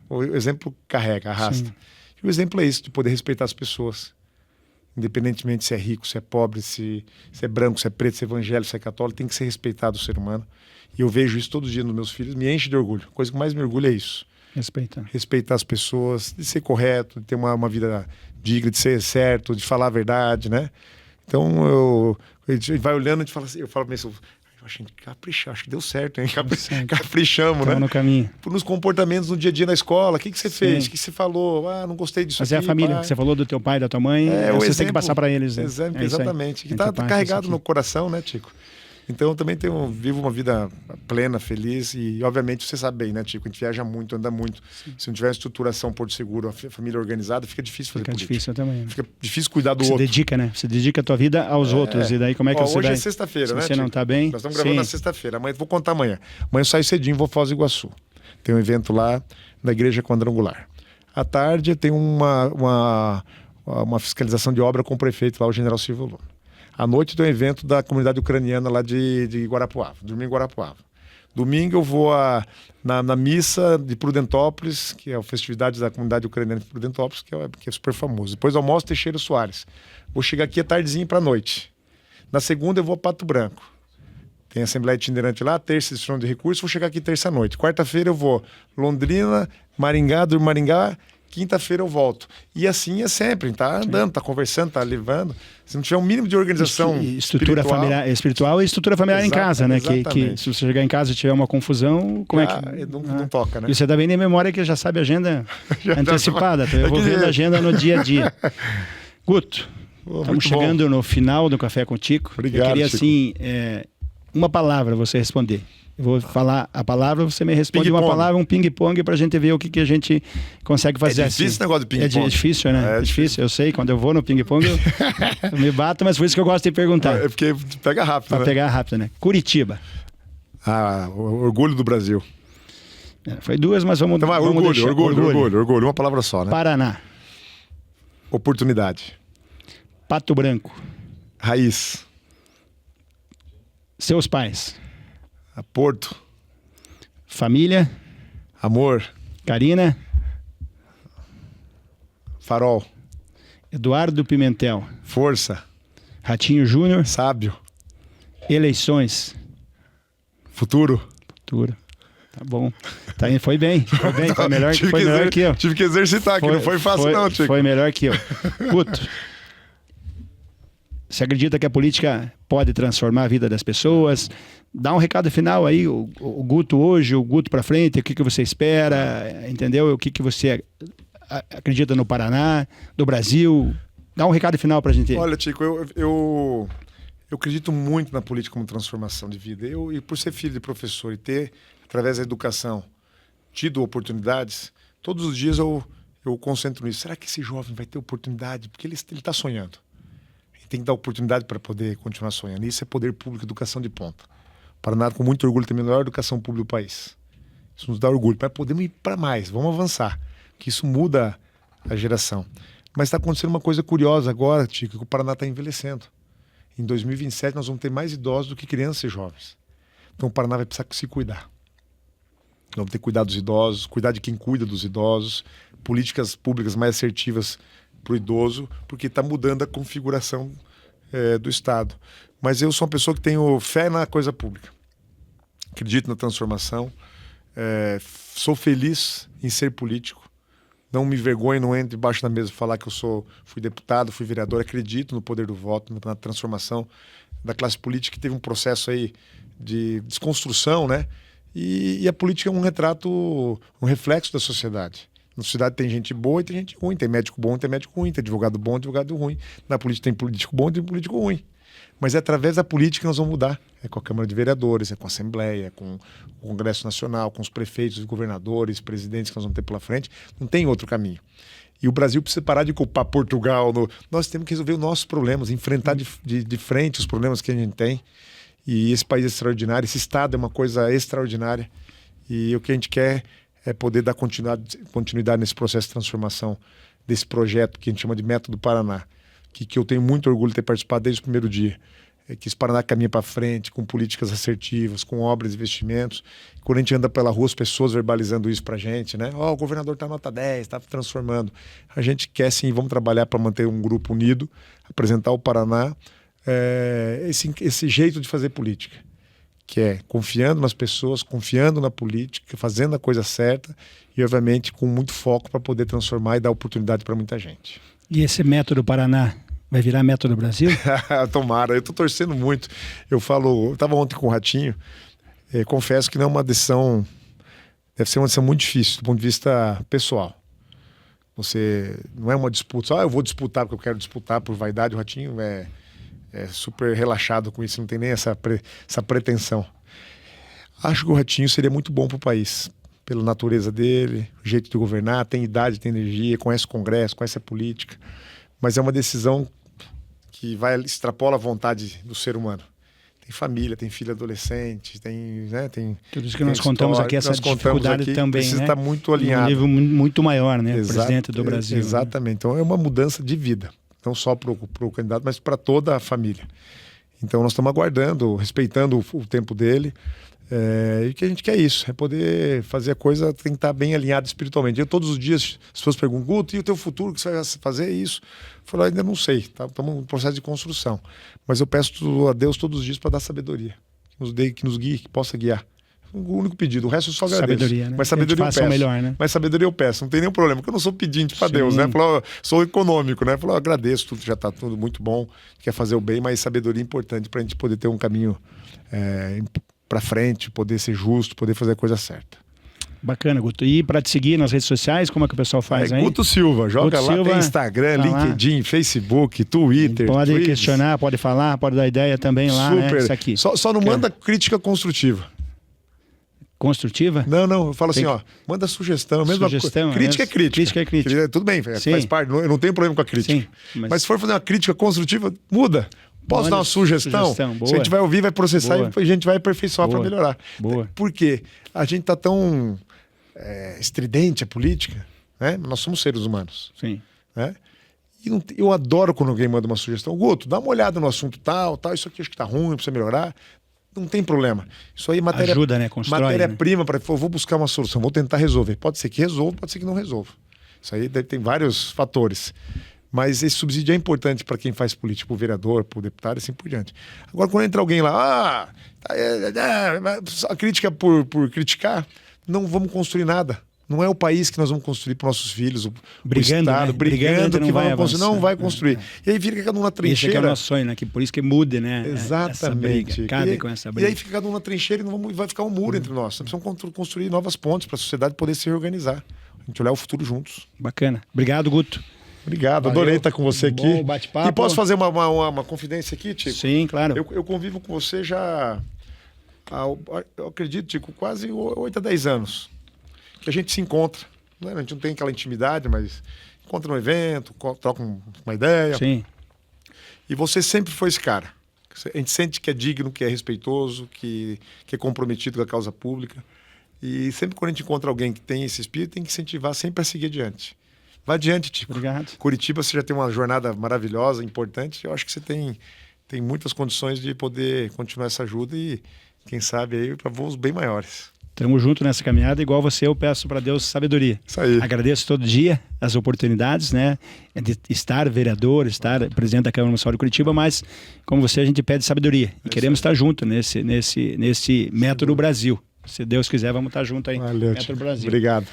o exemplo carrega, arrasta. Sim. E o exemplo é isso, de poder respeitar as pessoas. Independentemente se é rico, se é pobre, se é branco, se é preto, se é evangélico, se é católico, tem que ser respeitado o ser humano. E eu vejo isso todos os dias nos meus filhos, me enche de orgulho. A coisa que mais me orgulha é isso. Respeitar as pessoas, de ser correto, de ter uma vida digna, de ser certo, de falar a verdade, né? Então, a gente vai olhando e a gente fala assim, eu falo pra mim, eu acho que deu certo, hein? Caprichamos, né? No caminho. Nos comportamentos no dia a dia na escola, o que você fez? O que você falou? Ah, não gostei disso. Mas é a família, que você falou do teu pai, da tua mãe, você tem que passar para eles. Né? Exatamente. Que tá carregado no coração, né, Tico? Então eu também vivo uma vida plena, feliz e obviamente você sabe bem, né, Tico? A gente viaja muito, anda muito. Sim. Se não tiver estruturação Porto Seguro, a família organizada, fica difícil fazer política. Fica difícil também. Fica difícil cuidar do outro. Você dedica, né? Você dedica a tua vida aos outros e daí como é que você hoje vai... é sexta-feira, né, Se você Tico? não tá bem... Nós estamos gravando na sexta-feira. Amanhã, vou contar amanhã. Amanhã eu saio cedinho, vou Foz do Iguaçu. Tem um evento lá na Igreja Quadrangular. À tarde tem uma fiscalização de obra com o prefeito lá, o General Silvio Luna. À noite tem um evento da comunidade ucraniana lá de Guarapuava, dormir em Guarapuava. Domingo eu vou na missa de Prudentópolis, que é a festividade da comunidade ucraniana de Prudentópolis, que é super famoso. Depois almoço Teixeira Soares. Vou chegar aqui à tardezinha para a noite. Na segunda eu vou a Pato Branco. Tem Assembleia Itinerante lá, terça edição de recursos, vou chegar aqui terça-noite. Quarta-feira eu vou Londrina, Maringá, durmo Maringá. Quinta-feira eu volto. E assim é sempre, tá andando, tá conversando, tá levando. Se não tiver um mínimo de organização estrutura familiar, espiritual e estrutura familiar em casa, né? Que se você chegar em casa e tiver uma confusão, como é que... Não toca, né? E você dá bem na memória que já sabe a agenda antecipada. Então eu vou vendo a agenda no dia a dia. Guto, estamos chegando no final do Café com Tico. Obrigado, eu queria, Chico. assim, uma palavra você responder. Eu vou falar a palavra, você me responde uma palavra, um ping-pong, pra gente ver o que a gente consegue fazer. É difícil esse negócio de ping-pong. É difícil, né? É difícil, eu sei. Quando eu vou no ping-pong, eu me bato, mas por isso que eu gosto de perguntar. É porque pega rápido, pra pegar rápido, né? Curitiba. O orgulho do Brasil. Foi duas, mas vamos... Então vai, vamos orgulho. Uma palavra só, né? Paraná. Oportunidade. Pato Branco. Raiz. Seus pais. Porto. Família. Amor. Karina. Farol. Eduardo Pimentel. Força. Ratinho Júnior. Sábio. Eleições. Futuro. Tá bom. Tá indo, foi bem. Foi melhor que eu. Tive que exercitar, que não foi fácil não, Tico. Foi melhor que eu. Guto, você acredita que a política pode transformar a vida das pessoas? Dá um recado final aí, o Guto hoje, o Guto pra frente, o que você espera, entendeu? O que você acredita no Paraná, do Brasil? Dá um recado final pra gente. Olha, Tico, eu acredito muito na política como transformação de vida. E por ser filho de professor e ter, através da educação, tido oportunidades, todos os dias eu concentro nisso. Será que esse jovem vai ter oportunidade? Porque ele está sonhando. Ele tem que dar oportunidade para poder continuar sonhando. Isso é poder público, educação de ponta. O Paraná, com muito orgulho, tem a melhor educação pública do país. Isso nos dá orgulho. Mas podemos ir para mais, vamos avançar. Que isso muda a geração. Mas está acontecendo uma coisa curiosa agora, Tico, que o Paraná está envelhecendo. Em 2027 nós vamos ter mais idosos do que crianças e jovens. Então o Paraná vai precisar se cuidar. Vamos ter que cuidar dos idosos, cuidar de quem cuida dos idosos, políticas públicas mais assertivas para o idoso, porque está mudando a configuração do Estado. Mas eu sou uma pessoa que tenho fé na coisa pública. Acredito na transformação. Sou feliz em ser político. Não me envergonho, não entro debaixo da mesa falar que fui deputado, fui vereador. Acredito no poder do voto, na transformação da classe política, que teve um processo aí de desconstrução, né? E a política é um retrato, um reflexo da sociedade. Na sociedade tem gente boa e tem gente ruim, tem médico bom e tem médico ruim, tem advogado bom e advogado ruim. Na política tem político bom e tem político ruim. Mas é através da política que nós vamos mudar. É com a Câmara de Vereadores, é com a Assembleia, é com o Congresso Nacional, com os prefeitos, os governadores, presidentes que nós vamos ter pela frente. Não tem outro caminho. E o Brasil precisa parar de culpar Portugal. Nós temos que resolver os nossos problemas, enfrentar de frente os problemas que a gente tem. E esse país é extraordinário, esse Estado é uma coisa extraordinária. E o que a gente quer é poder dar continuidade nesse processo de transformação desse projeto que a gente chama de Método Paraná, que eu tenho muito orgulho de ter participado desde o primeiro dia. Que esse Paraná caminha para frente, com políticas assertivas, com obras e investimentos. Quando a gente anda pela rua, as pessoas verbalizando isso para a gente, né? O governador está nota 10, está transformando. A gente quer sim, vamos trabalhar para manter um grupo unido, apresentar o Paraná, esse jeito de fazer política, que é confiando nas pessoas, confiando na política, fazendo a coisa certa e, obviamente, com muito foco para poder transformar e dar oportunidade para muita gente. E esse Método Paraná vai virar Método Brasil? Tomara, eu estou torcendo muito. Eu estava ontem com o Ratinho, confesso que não é uma decisão, deve ser uma decisão muito difícil do ponto de vista pessoal. Você não é uma disputa, eu vou disputar porque eu quero disputar por vaidade. O Ratinho é super relaxado com isso, não tem nem essa pretensão. Acho que o Ratinho seria muito bom para o país, pela natureza dele, o jeito de governar, tem idade, tem energia, conhece o Congresso, conhece a política, mas é uma decisão que extrapola a vontade do ser humano. Tem família, tem filho adolescente, tem tudo isso que nós contamos aqui, essa dificuldade também, precisa estar muito alinhado. Um nível muito maior, né? O presidente do Brasil. Exatamente. Então é uma mudança de vida. Não só para o candidato, mas para toda a família. Então nós estamos aguardando, respeitando o tempo dele. E o que a gente quer é isso, é poder fazer a coisa, tem que estar bem alinhado espiritualmente. Eu todos os dias, as pessoas perguntam, Guto, e o teu futuro, que você vai fazer isso? Eu falo, ainda não sei, estamos em processo de construção. Mas eu peço a Deus todos os dias para dar sabedoria, que nos guie, que possa guiar. O único pedido, o resto eu só agradeço. Sabedoria, né? Mas sabedoria eu peço. Melhor, né? Mas sabedoria eu peço, não tem nenhum problema, porque eu não sou pedinte para Deus, né? Sou econômico, né? Agradeço, tudo já está tudo muito bom, quer fazer o bem, mas sabedoria é importante para a gente poder ter um caminho para frente, poder ser justo, poder fazer a coisa certa. Bacana, Guto. E para te seguir nas redes sociais, como é que o pessoal faz aí? Guto Silva, joga Guto lá, Silva, tem Instagram, tá lá. LinkedIn, Facebook, Twitter. Pode Tweets. questionar, pode falar, pode dar ideia também lá, né? Super. Isso aqui. Só não manda crítica construtiva. Construtiva? Não, eu falo assim, Tem ó, manda sugestão. Sugestão, crítica é crítica. Crítica é crítica. Tudo bem, Sim. faz parte, eu não tenho problema com a crítica. Sim, mas se for fazer uma crítica construtiva, muda. Posso Manda dar uma sugestão? boa. Se a gente vai ouvir, vai processar Boa. e a gente vai aperfeiçoar para Boa. melhorar. Boa. Por quê? A gente tá tão estridente a política, né? Nós somos seres humanos. Sim. Né? E eu adoro quando alguém manda uma sugestão. Guto, dá uma olhada no assunto tal, isso aqui acho que tá ruim, precisa melhorar. Não tem problema. Isso aí é Ajuda, né? Constrói, matéria-prima para vou buscar uma solução, vou tentar resolver. Pode ser que resolva, pode ser que não resolva. Isso aí tem vários fatores. Mas esse subsídio é importante para quem faz política, para o vereador, para o deputado e assim por diante. Agora, quando entra alguém lá, a crítica por criticar, não vamos construir nada. Não é o país que nós vamos construir para nossos filhos, Brigando, o Estado, né? brigando que vamos construir. Não vai construir. É. E aí fica cada um na Esse trincheira. é o nosso sonho, né? Que por isso que mude, né? Exatamente. Essa briga. Cabe com essa briga. E aí fica cada um na trincheira e vai ficar um muro entre nós. Nós precisamos construir novas pontes para a sociedade poder se reorganizar. A gente olhar o futuro juntos. Bacana. Obrigado, Guto. Obrigado, Valeu. adorei estar com você aqui. Bom bate-papo. E posso fazer uma confidência aqui, Tico? Sim, claro. Eu convivo com você já eu acredito, Tico, quase 8 a 10 anos. Que a gente se encontra. Né? A gente não tem aquela intimidade, mas encontra no evento, troca uma ideia. Sim. E você sempre foi esse cara. A gente sente que é digno, que é respeitoso, que é comprometido com a causa pública. E sempre quando a gente encontra alguém que tem esse espírito, tem que incentivar sempre a seguir adiante. Vá adiante, Tico. Obrigado. Curitiba, você já tem uma jornada maravilhosa, importante. Eu acho que você tem muitas condições de poder continuar essa ajuda e, quem sabe, aí para voos bem maiores. Estamos juntos nessa caminhada. Igual você, eu peço para Deus sabedoria. Isso aí. Agradeço todo dia as oportunidades, né? De estar vereador, estar presidente da Câmara Municipal de Curitiba, mas, como você, a gente pede sabedoria. E queremos estar juntos nesse Método Brasil. Se Deus quiser, vamos estar juntos aí. Valeu, Método Tico. Brasil. Obrigado.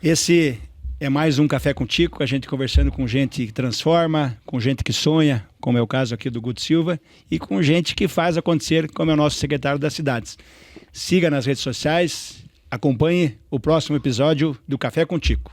Esse é mais um Café com Tico, a gente conversando com gente que transforma, com gente que sonha, como é o caso aqui do Guto Silva, e com gente que faz acontecer, como é o nosso secretário das cidades. Siga nas redes sociais, acompanhe o próximo episódio do Café com Tico.